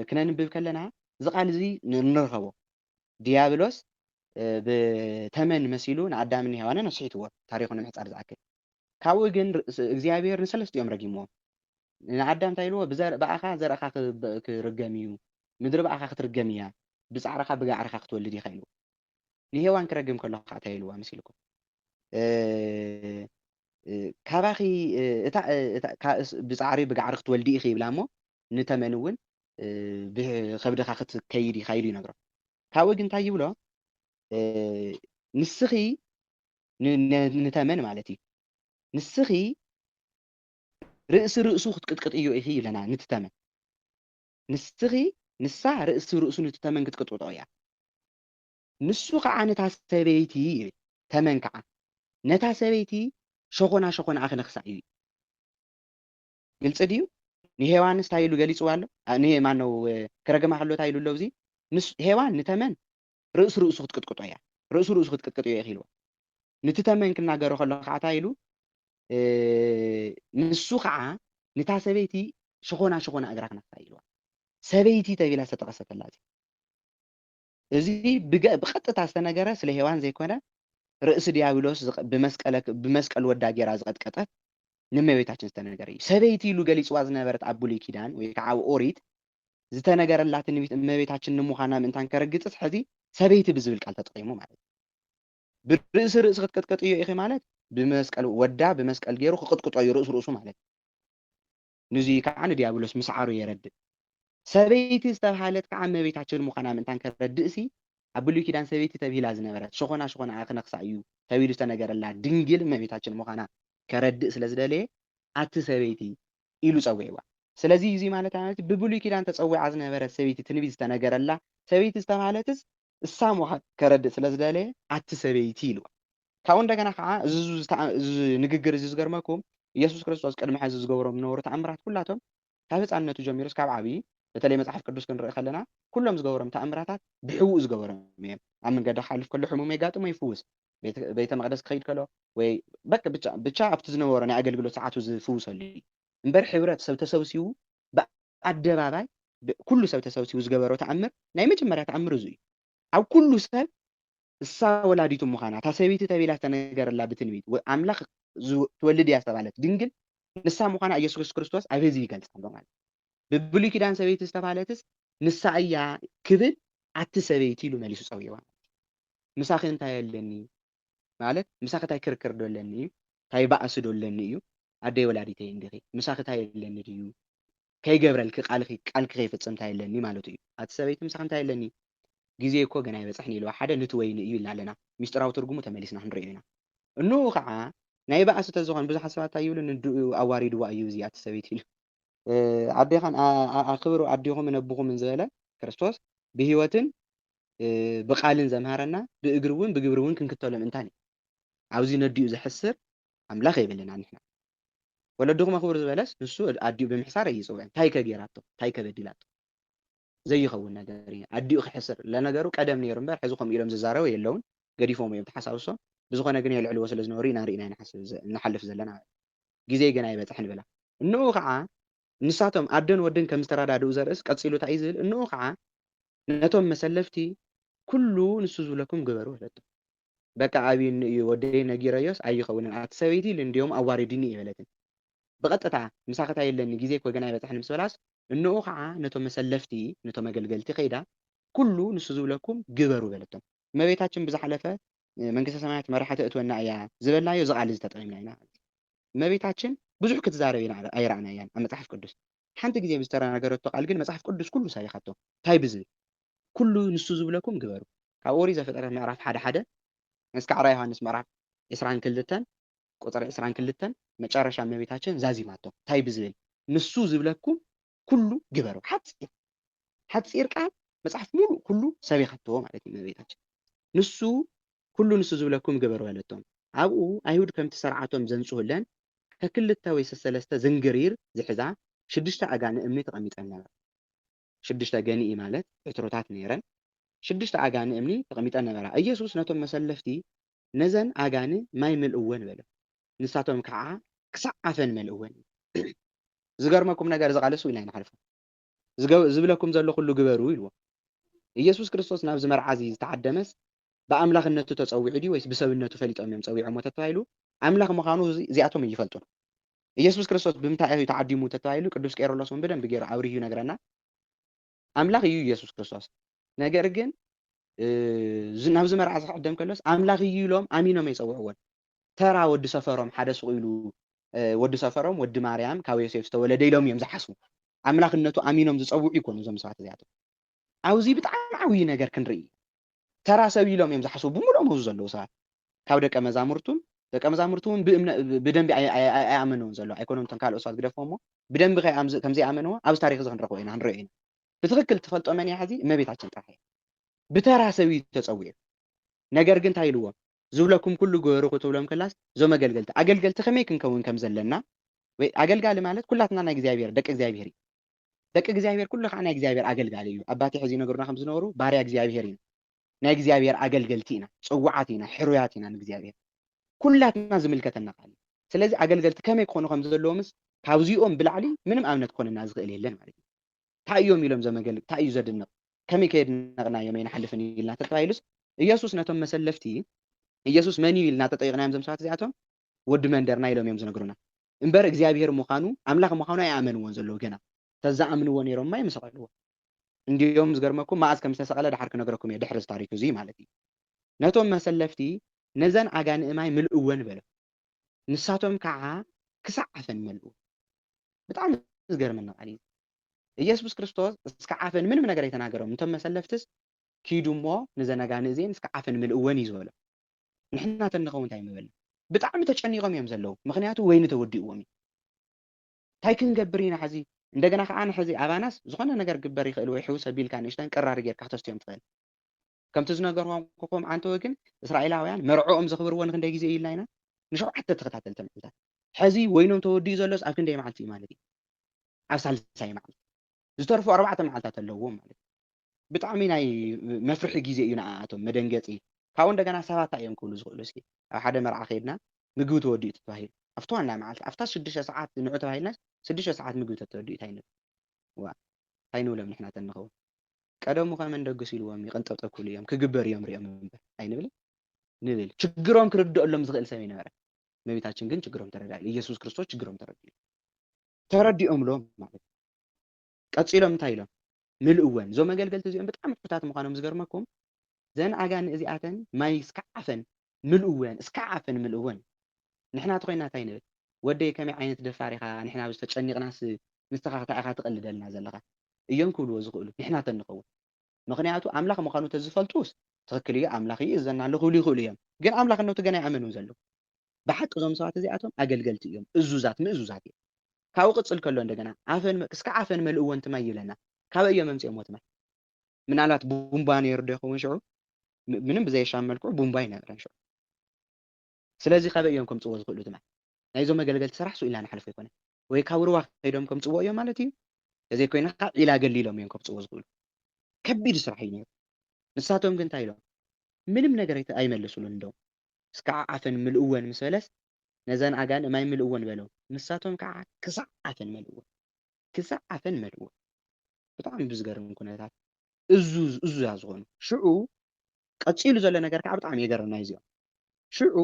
ክነንብብ ከለና እዚ ቃል እዚ ንረኸቦ ዲያብሎስ ብተመን መሲሉ ንኣዳምን ሔዋንን ኣስሒትዎ ታሪኹ ንምሕፃር ዝኣክል ካብኡ ግን እግዚኣብሔር ንሰለስቲኦም ረጊምዎም ንኣዳም እንታይ ኢልዎ ብኣኻ ዘርአኻ ክርገም እዩ ምድሪ ብኣኻ ክትርገም እያ ብፃዕርኻ ብጋዕርኻ ክትወልድ ኢኻ ኢልዎ ንሔዋን ክረግም ከሎ ከዓ እንታይ ኢልዋ መሲልኩም ካባኺ ብፃዕሪ ብጋዕሪ ክትወልዲ ኢኺ ይብላ እሞ ንተመን እውን ብከብድኻ ክትከይድ ኢኻ ኢሉ ይነግሮ ካብኡ ግን እንታይ ይብሎ ንስኺ ንተመን ማለት እዩ ንስኺ ርእሲ ርእሱ ክትቅጥቅጥ እዩ ኢኺ ይብለና ንትተመን ንስኺ ንሳ ርእሲ ርእሱ ንትተመን ክትቅጥቅጦ እያ ንሱ ከዓ ነታ ሰበይቲ ተመን ከዓ ነታ ሰበይቲ ሸኾና ኣኽነኽሳእ እዩ ግልፂ ድዩ ንሔዋንስ እንታይ ኢሉ ገሊፅዋ ኣሎ ማነው ክረገማ ከሎ እንታይ ኢሉ ኣሎ እዚ ሔዋን ንተመን ርእሲ ርእሱ ክትቅጥቅጦ እያ ርእሱ ርእሱ ክትቅጥቅጥ እዩ ኢልዎ ነቲ ተመን ክናገሮ ከሎ ከዓ እንታይ ኢሉ ንሱ ከዓ ነታ ሰበይቲ ሸኾና እግራ ክነኽሳእ ኢልዋ ሰበይቲ ተቢላ ዝተጠቐሰተላ እዚ ብቐጥታ ዝተነገረ ስለ ሔዋን ዘይኮነ ርእሲ ዲያብሎስ ብመስቀል ወዳ ጌራ ዝቐጥቀጠት ንእመቤታችን ዝተነገረ እዩ ሰበይቲ ኢሉ ገሊፅዋ ዝነበረት ኣብ ብሉይ ኪዳን ወይ ከዓ ኣብ ኦሪት ዝተነገረላ ትንቢት እመቤታችን ንምዃና ምእንታን ከረግፅስ ሕዚ ሰበይቲ ብዝብል ቃል ተጠቒሙ ማለት እዩ ብርእሲ ክትቅጥቅጥ እዩ ኢኺ ማለት ብመስቀል ወዳ ብመስቀል ገይሩ ክቅጥቅጦ እዩ ርእሱ ማለት ንዚ ከዓ ንዲያብሎስ ምስዓሩ የረድእ ሰበይቲ ዝተባሃለት ከዓ እመቤታችን ምዃና ምእንታን ከረድእሲ ኣብ ብሉይ ኪዳን ሰበይቲ ተባሂላ ዝነበረት ሸኾና ክነኽሳእ እዩ ተባሂሉ ዝተነገረላ ድንግል እመቤታችን ምዃና ከረድእ ስለ ዝደለየ ኣቲ ሰበይቲ ኢሉ ፀዊዕዋ ስለዚ እዚ ማለት ብብሉይ ኪዳን ተፀዊዓ ዝነበረት ሰበይቲ ትንቢት ዝተነገረላ ሰበይቲ ዝተባሃለትስ እሳ ምዃና ከረድእ ስለ ዝደለየ ኣቲ ሰበይቲ ኢልዋ ካብኡ እንደገና ከዓ እዚ ንግግር እዚ ዝገርመኩም ኢየሱስ ክርስቶስ ቅድሚ ሕዚ ዝገበሮም ዝነበሩ ተኣምራት ኩላቶም ካብ ህፃንነቱ ጀሚሩ እስካብ ዓብዪ በተለይ መፅሓፍ ቅዱስ ክንርኢ ከለና ኩሎም ዝገበሮም ተኣምራታት ብሕቡእ ዝገበሮም እዮም። ኣብ መንገዲ ክሓልፍ ከሎ ሕሙም የጋጥሞ ይፍውስ፣ ቤተ መቅደስ ክኸይድ ከሎ ወይ ብቻ ኣብቲ ዝነበሮ ናይ ኣገልግሎት ሰዓቱ ዝፍውሰሉ እዩ እምበር ሕብረተሰብ ተሰብሲቡ ብኣደባባይ ኩሉ ሰብ ተሰብሲቡ ዝገበሮ ተኣምር ናይ መጀመርያ ተኣምር እዚ እዩ። ኣብ ኩሉ ሰብ እሳ ወላዲቱ ምዃና እታ ሰበይቲ ተቢላ ዝተነገረላ ብትንቢት ኣምላኽ ትወልድ እያ ዝተባሃለት ድንግል ንሳ ምዃና ኢየሱስ ክርስቶስ ኣብ ህዝቢ ይገልፅ ኣሎ ማለት ብብሉይ ኪዳን ሰበይቲ ዝተባሃለትስ ንሳ እያ ክብል ኣቲ ሰበይቲ ኢሉ መሊሱ ፀዊዕዋ ምሳኺ እንታይ ኣለኒ ማለት ምሳኺ እንታይ ክርክር ዶለኒ እዩ እንታይ ባእሲ ዶለኒ እዩ ኣደይ ወላዲተይ እንዲኺ ምሳኺ እንታይ ኣለኒ ድዩ ከይገብረልኪ ቃልኪ ከይፍፅም እንታይ ኣለኒ ማለት እዩ ኣቲ ሰበይቲ ምሳኺ እንታይ ኣለኒ ግዜ እኮ ገና ይበፅሕኒ ኢልዋ ሓደ ንትወይኒ እዩ ኢልና ኣለና ሚስጥራዊ ትርጉሙ ተመሊስና ክንሪኦ ኢና እንኡ ከዓ ናይ ባእሲ ተዝኾን ብዙሓት ሰባት እንታይ ይብሉ ንድኡ ኣዋሪድዋ እዩ እዚ ኣቲ ሰበይቲ ኢሉ ኣዴኻን ኣክብሩ ኣዴኹምን ኣቦኹምን ዝበለ ክርስቶስ ብሂወትን ብቃልን ዘምሃረና ብእግሪ እውን ብግብሪ እውን ክንክተሎ ምእንታን እዩ ኣብዚ ነዲኡ ዘሕስር ኣምላኽ የብልና ንሕና ወለድኹም ኣክብሩ ዝበለስ ንሱ ኣዲኡ ብምሕሳር ኣይፅውዕን እንታይ ከጌራቶ እንታይ ከበዲላቶ ዘይኸውን ነገር እዩ ኣዲኡ ክሕስር ለነገሩ ቀደም ነይሩ እምበር ሕዚ ከምኡ ኢሎም ዝዛረቡ የለውን ገዲፎም እዮም ተሓሳብሶም ብዝኾነ ግን የልዕልዎ ስለ ዝነበሩ ኢና ርኢና ንሓልፍ ዘለና ግዜ ገና ይበፅሕ ንብላ እንኡ ከዓ ንሳቶም ኣደን ወድን ከም ዝተረዳድኡ ዘርእስ ቀፂሉ እንታይ ዝብል እንኡ ከዓ ነቶም መሰለፍቲ ኩሉ ንሱ ዝብለኩም ግበሩ በለቶም በቃ ኣብዩኒ እዩ ወደይ ነጊረዮስ ኣይኸውንን ኣቲ ሰበይቲ ኢሉ እንዲኦም ኣዋሪድኒ ይበለትን ብቐጥታ ምሳኺ እንታይ የለኒ ግዜ እኮ ገና ይበፅሕ ምስ በላስ እንኡ ከዓ ነቶም መሰለፍቲ ነቶም ኣገልገልቲ ከይዳ ኩሉ ንሱ ዝብለኩም ግበሩ በለቶም እመቤታችን ብዝሓለፈ መንግስተ ሰማያት መራሕቲ እትወና እያ ዝበልናዮ እዚ ቃል እዚ ተጠቂምና ኢና እመቤታችን ብዙሕ ክትዛረብ ኢና ኣይረኣና እያን ኣብ መፅሓፍ ቅዱስ ሓንቲ ግዜ ብዝተናገረቶ ቃል ግን መፅሓፍ ቅዱስ ኩሉ ሰሪኻቶ እንታይ ብዝብል ኩሉ ንሱ ዝብለኩም ግበሩ ካብ ኦሪት ዘፍጥረት ምዕራፍ 1:1 እስካዕ ራዕየ ዮሃንስ ምዕራፍ 22 ቁፅሪ 22 መጨረሻ እመቤታችን ዛዚማቶ እንታይ ብዝብል ንሱ ዝብለኩም ኩሉ ግበሩ ሓፂር ቃል መፅሓፍ ሙሉእ ኩሉ ሰቢኻቶ ማለት እዩ እመቤታችን ንሱ ኩሉ ንሱ ዝብለኩም ግበሩ በለቶም ኣብኡ ኣይሁድ ከምቲ ሰርዓቶም ዘንፅሁለን ከክልተ ወይ ሰለስተ ዝንግሪር ዝሕዛ 6 ኣጋኒ እምኒ ተቐሚጠን ነበራ 6 ገኒኢ ማለት ዕትሮታት ነይረን 6 ኣጋኒ እምኒ ተቐሚጠን ነበራ ኢየሱስ ነቶም መሰለፍቲ ነዘን ኣጋኒ ማይ ምልእወን በለ ንሳቶም ከዓ ክሳዕ ዓፈን መልእወን ዝገርመኩም ነገር ዝቃለሱ ኢልና ይንሓልፎ ዝብለኩም ዘሎ ኩሉ ግበሩ ኢልዎ ኢየሱስ ክርስቶስ ናብ ዝመርዓዚ ዝተዓደመስ ብኣምላኽነቱ ተፀዊዑ ዲ ወይስ ብሰብነቱ ፈሊጦም እዮም ፀዊዖሞ ተባሂሉ ኣምላኽ ምዃኑ እዚኣቶም ይፈልጡን ኢየሱስ ክርስቶስ ብምንታይ እዩ ተዓዲሙ ተባሂሉ ቅዱስ ቄርሎስ እውን በደንብ ገይሩ ኣብርሂ ነገረና ኣምላኽ እዩ ኢየሱስ ክርስቶስ ነገር ግን ናብ ዝመርዓ ዝዓደም ከሎስ ኣምላኽ እዩ ኢሎም ኣሚኖም ይፀውዕዎን ተራ ወዲ ሰፈሮም ሓደ ሱቕ ኢሉ ወዲ ሰፈሮም ወዲ ማርያም ካብ ዮሴፍ ዝተወለደ ኢሎም እዮም ዝሓስቡ ኣምላኽነቱ ኣሚኖም ዝፀውዑ ይኮኑ እዞም ሰባት እዚኣቶም ኣብዚ ብጣዕሚ ዓብዪ ነገር ክንርኢ ተራ ሰብ ኢሎም እዮም ዝሓስቡ ብምሉኦም ህዙ ዘለዉ ሰባት ካብ ደቀ መዛሙርቱ እውን ብደንቢ ኣይኣመነውን ዘሎ ኣይኮኖም እቶም ካልኦት ሰባት ግደፎሞ ብደንቢ ከምዘይኣመንዎ ኣብዚ ታሪክ እዚ ክንረኽቦ ኢና ክንሪኦ ኢና ብትክክል ትፈልጦ መን እያ ሕዚ እመቤታችን ጥራሕ እያ ብተራ ሰብ እዩ ተፀዊዑ ነገር ግን እንታይ ኢልዎም ዝብለኩም ኩሉ ገበሩ ክትብሎም ከላስ እዞም ኣገልገልቲ ከመይ ክንከውን ከም ዘለና ወይ ኣገልጋሊ ማለት ኩላትና ናይ እግዚኣብሔር ደቂ እግዚኣብሔር እዩ ደቂ እግዚኣብሔር ኩሉ ከዓ ናይ እግዚኣብሔር ኣገልጋሊ እዩ ኣባቴ ሕዚ ነገሩና ከም ዝነበሩ ባርያ እግዚኣብሔር ኢና ናይ እግዚኣብሔር ኣገልገልቲ ኢና ፅዋዓት ኢና ሕሩያት ኢና ንእግዚኣብሔር ኩላትና ዝምልከተና ቃል ስለዚ ኣገልገልቲ ከመይ ክኾኑ ከም ዘለዎምስ ካብዚኦም ብላዕሊ ምንም ኣብነት ክኾንና ዝኽእል የለን ማለት እዩ እንታይ እዮም ኢሎም ዘመገልግል እንታይ እዩ ዘድንቕ ከመይ ከየድነቕናዮም ኣይንሓልፍን ኢልና ተባሂሉስ ኢየሱስ ነቶም መሰለፍቲ ኢየሱስ መን እዩ ኢልና ተጠይቕናዮም ዞም ሰባት እዚኣቶም ወዲ መንደርና ኢሎም እዮም ዝነግሩና እምበር እግዚኣብሔር ምዃኑ ኣምላኽ ምዃኑ ኣይኣመንዎን ዘለዉ ገና ተዛኣምንዎ ነይሮምማ ይምሰቐልዎ እንዲኦም ዝገርመኩም መዓዝ ከም ዝተሰቐለ ድሓር ክነግረኩም እየ ድሕሪ ታሪክ እዚ ማለት እዩ ነቶም መሰለፍቲ ነዘን ኣጋንኢ ማይ ምልእወን በሎ ንሳቶም ከዓ ክሳዕ ዓፈን መልኡ ብጣዕሚ ዝገርመና ቃል እዩ ኢየሱስ ክርስቶስ እስከ ዓፈን ምንም ነገር ኣይተናገሮም እንቶም መሰለፍትስ ኪዱ እሞ ነዘን ኣጋንኢ እዚአን እስከ ዓፈን ምልእወን እዩ ዝበሎ ንሕና ተንኸውን እንታይ ምበል ብጣዕሚ ተጨኒቆም እዮም ዘለዉ ምክንያቱ ወይኒ ተወዲእዎም እዩ እንታይ ክንገብር ኢና ሕዚ እንደገና ከዓ ንሕዚ ኣባናስ ዝኾነ ነገር ግበር ይኽእል ወይ ሕውስ ኣቢልካ ንእሽተን ቅራሪ ጌርካ ክተስትዮም ትኽእል ከምቲ ዝነገርዎም ኮም ዓንተ ወግን እስራኤላውያን መርዖኦም ዘኽብርዎ ንክንደይ ግዜ ኢልና ኢና ንሸውዓተ ተኸታተልቲ መዓልታት ሕዚ ወይኖም ተወዲኡ ዘሎስ ኣብ ክንደይ መዓልቲ እዩ ማለት እዩ ኣብ ሳልሳይ መዓልቲ ዝተርፉ 4 መዓልታት ኣለዎም ማለት እዩ ብጣዕሚ ናይ መፍርሒ ግዜ እዩ ንኣቶም መደንገፂ ካብኡ እንደገና ሰባት እዮም ክብሉ ዝኽእሉ እስኪ ኣብ ሓደ መርዓ ከይድና ምግቢ ተወዲኡ ተባሂሉ ኣብቲ ዋና መዓልቲ ኣብታ 6 ሰዓት ንዑ ተባሂልና 6 ሰዓት ምግቢ ተወዲኡ እንታይ ንብሎም ንሕና ተንኸውን ቀደሙ ከመ እንደግስ ኢልዎም ይቕንጠብጠብ ክብሉ እዮም ክግበር እዮም ሪኦም እምበር ኣይንብል ንብል ችግሮም ክርድአሎም ዝኽእል ሰብ ይነበረ እመቤታችን ግን ችግሮም ተረዳኢ ኢየሱስ ክርስቶስ ችግሮም ተረዲኦምሎም ማለት ቀፂሎም እንታይ ኢሎም ምልእወን እዞም መገልገልቲ እዚኦም ብጣዕሚ ፍታት ምዃኖም ዝገርመኩም ዘን ኣጋን እዚኣተን ማይ እስካዓፈን ምልእወን ንሕና ተኮይና እንታይ ንብል ወደይ ከመይ ዓይነት ደፋር ኢኻ ንሕና ዝተጨኒቕናስ ንስኻ ኢኻ ትቐልደልና ዘለኻ እዮም ክብልዎ ዝኽእሉ ንሕና ተንኸውን ምክንያቱ ኣምላኽ ምዃኑ ተዝፈልጡስ ትኽክል እዩ ኣምላኽ ይእዘና ኣሎ ክብሉ ይኽእሉ እዮም ግን ኣምላኽነቱ ገና ይኣመኑ ዘለዉ ብሓቂ እዞም ሰባት እዚኣቶም ኣገልገልቲ እዮም ምእዙዛት እዮም ካብኡ ቅፅል ከሎ እንደገና ክስካዕ ኣፈን መልእወን ትማይ ይብለና ካበ እዮም መምፂኦም ትማይ ምናልባት ቡምባ ነይሩ ዶ ይኸውን ሽዑ ምንም ብዘይሻም መልክዑ ቡምባ ይነበረን ሽዑ ስለዚ ካበ እዮም ከምፅዎ ዝኽእሉ ትማይ ናይዞም መገልገልቲ ስራሕ ሱ ኢልና ንሓልፎ ይኮነ ወይ ካብ ሩባ ከይዶም ከምፅዎ እዮም ማለት እዩ እዘይ ኮይና ዒላ ገሊሎም እዮም ከምፅዎ ዝኽእሉ ከቢድ ስራሕ እዩ ነይሩ ንሳቶም ግን እንታይ ኢሎም ምንም ነገር ኣይመልሱሉን እንደውም እስካዕ ዓፈን ምልእወን ምስ በለስ ነዘን ኣጋን ማይ ምልእወን በለው ንሳቶም ከዓ ክሳዕ ዓፈን መልእወን ብጣዕሚ ብዝገርም ኩነታት እዙያ ዝኾኑ ሽዑ ቀፂሉ ዘሎ ነገር ከዓ ብጣዕሚ የገርምና እዚኦም ሽዑ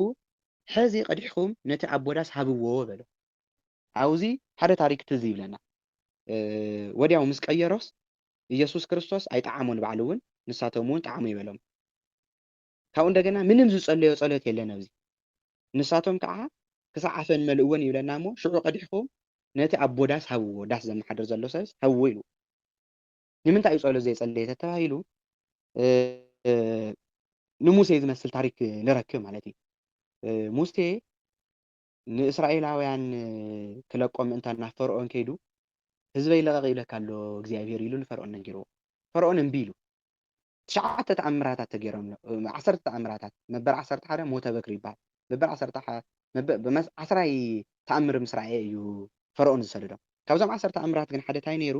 ሕዚ ቀዲሕኩም ነቲ ኣቦዳስ ሃብዎ በሎ ኣብዚ ሓደ ታሪክ ትዝ ይብለና ወዲያው ምስ ቀየሮስ ኢየሱስ ክርስቶስ ኣይጣዓሞን በዓሉ እውን ንሳቶም እውን ጣዕሙ ይበሎም ካብኡ እንደገና ምንም ዝጸለዮ ጸሎት የለን ኣብዚ ንሳቶም ከዓ ክሳዕ ዓፈን መልእወን ይብለና እሞ ሽዑ ቀዲሕኩም ነቲ ኣቦዳስ ሃብዎ ዳስ ዘመሓድር ዘሎ ሰብስ ሃብዎ ኢሉ ንምንታይ እዩ ጸሎት ዘይጸለየ ተባሂሉ ንሙሴ ዝመስል ታሪክ ንረክብ ማለት እዩ ሙሴ ንእስራኤላውያን ክለቆም ምእንታን ናብ ፈርዖን ከይዱ ህዝበይ ለቐቕ ይብለካ ኣሎ እግዚኣብሔር ኢሉ ንፈርዖን ነጊርዎ ፈርዖን እምቢ ኢሉ 9 ተኣምራታት ተገይሮም 10 ተኣምራታት መበል 11 ሞተ በክሪ ይበሃል መበል 10 ተኣምር ምስ ረኣየ እዩ ፈርዖን ዝሰደዶም ካብዞም 10 ተኣምራት ግን ሓደ እንታይ ነይሩ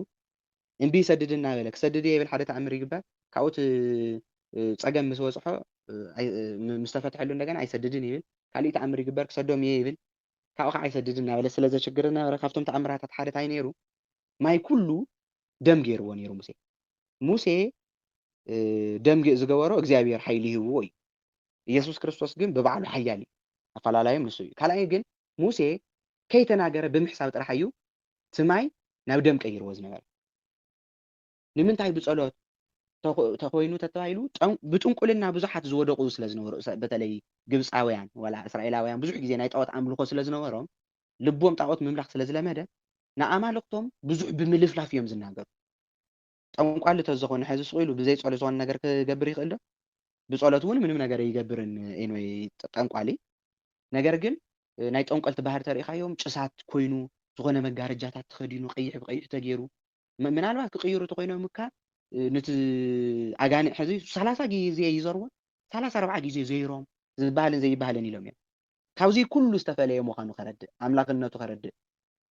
እምቢ ሰድድና በለ ክሰድድ የብል ሓደ ተኣምር ይግበር ካብኡት ፀገም ምስ ወፅሖ ምስ ተፈትሐሉ እንደገና ኣይሰድድን ይብል ካልእ ተኣምር ይግበር ክሰዶም እየ ይብል ካብኡ ከዓ ኣይሰድድን እናበለ ስለ ዘችግር ነበረ ካብቶም ተኣምራታት ሓደ እንታይ ነይሩ ማይ ኩሉ ደም ገይርዎ ነይሩ ሙሴ ደም ዝገበሮ እግዚኣብሔር ሓይሊ ይህብዎ እዩ ኢየሱስ ክርስቶስ ግን ብባዕሉ ሓያል እዩ ኣፈላላዮም ንሱ እዩ ካልኣይ ግን ሙሴ ከይተናገረ ብምሕሳብ ጥራሕ እዩ ትማይ ናብ ደም ቀይርዎ ዝነበረ ንምንታይ ብጸሎት ተኮይኑ ተባሂሉ ብጥንቁልና ብዙሓት ዝወደቁ ስለ ዝነበሩ በተለይ ግብፃውያን ወላ እስራኤላውያን ብዙሕ ግዜ ናይ ጣዖት ኣምልኮ ስለ ዝነበሮም ልቦም ጣዖት ምምላኽ ስለ ዝለመደ ንኣማልክቶም ብዙሕ ብምልፍላፍ እዮም ዝናገሩ ጠንቋሊ ተዝኾነ ሕዚ ስኢሉ ብዘይ ጸሎት ዝኾነ ነገር ክገብር ይኽእል ዶ ብጸሎት እውን ምንም ነገር ይገብርን ኤንወይ ጠንቋሊ ነገር ግን ናይ ጠንቆልቲ ባህር ተሪእኻዮም ጭሳት ኮይኑ ዝኾነ መጋረጃታት ተኸዲኑ ቀይሕ ብቀይሕ ተገይሩ ምናልባት ክቅይሩ ተኮይኖም እካ ነቲ ኣጋኒዕ ሕዚ 30 ግዜ ይዘርዎ 34 ግዜ ዘይሮም ዝበሃልን ዘይበሃልን ኢሎም እዮም ካብዚ ኩሉ ዝተፈለየ ምዃኑ ከረድእ ኣምላኽነቱ ከረድእ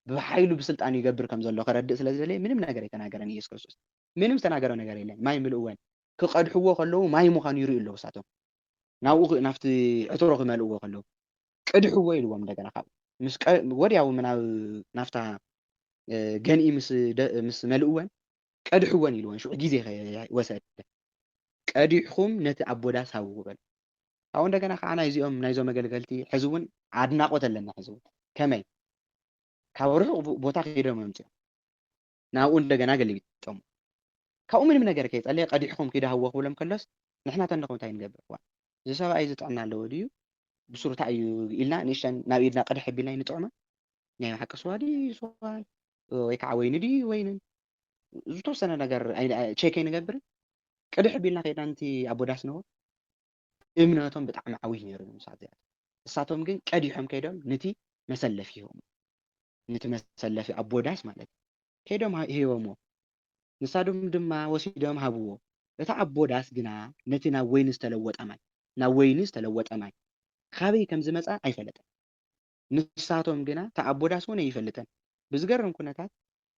ብሓይሉ ብስልጣን ይገብር ከም ዘሎ ከረድእ ስለ ዝደለየ ምንም ነገር ኣይተናገረን ኢየሱስ ክርስቶስ ምንም ዝተናገረ ነገር የለን ማይ ምልእወን ክቀድሕዎ ከለዉ ማይ ምዃኑ ይርእዩ ኣለዉ እሳቶም ናብኡ ናብቲ ዕትሮ ክመልእዎ ከለዉ ቅድሕዎ ኢልዎም እንደገና ካብኡ ወዲያው ናፍታ ገንኢ ምስ መልእወን ቀድሕወን ኢልዎን ሽዑ ግዜ ወሰደ ቀዲሕኩም ነቲ ኣቦዳስ ሃብዎ በል ካብኡ እንደገና ከዓ ናይዞም መገልገልቲ ሕዚ እውን ኣድናቆት ኣለና ሕዚ እውን ከመይ ካብ ርሑቕ ቦታ ከይዶም መምፅኦም ናብኡ እንደገና ገሊቢጦም ካብኡ ምንም ነገር ከይጸለየ ቀዲሕኩም ከይዳሃብዎ ክብሎም ከሎስ ንሕና ተንደኹም እንታይ ንገብር እዚ ሰብኣይ ዝጥዕና ኣለዎ ድዩ ብሱሩታ እዩ ኢልና ንእሽተን ናብ ኢድና ቀድሕ ኣቢልና ንጥዕሞ ናይ ሓቂ ስዋ ድዩ ስዋ ወይ ከዓ ወይኒ ድዩ ወይንን ዝተወሰነ ነገር ቼክ ንገብርን ቅድሕ ኣቢልና ከይድና ነቲ ኣቦዳስ ንሆ እምነቶም ብጣዕሚ ዓብይ ነይሩ ምሳት እዚኣቶም እሳቶም ግን ቀዲሖም ከይዶም ነቲ መሰለፊ ይህቦም ነቲ መሰለፊ ኣቦዳስ ማለት ከይዶም ሂቦሞ ንሳዶም ድማ ወሲዶም ሃብዎ እታ ኣቦዳስ ግና ነቲ ናብ ወይኒ ዝተለወጠ ማይ ካበይ ከም ዝመፃ ኣይፈለጠን። ንሳቶም ግና እታ ኣቦዳስ እውን ኣይፈልጠን። ብዝገርም ኩነታት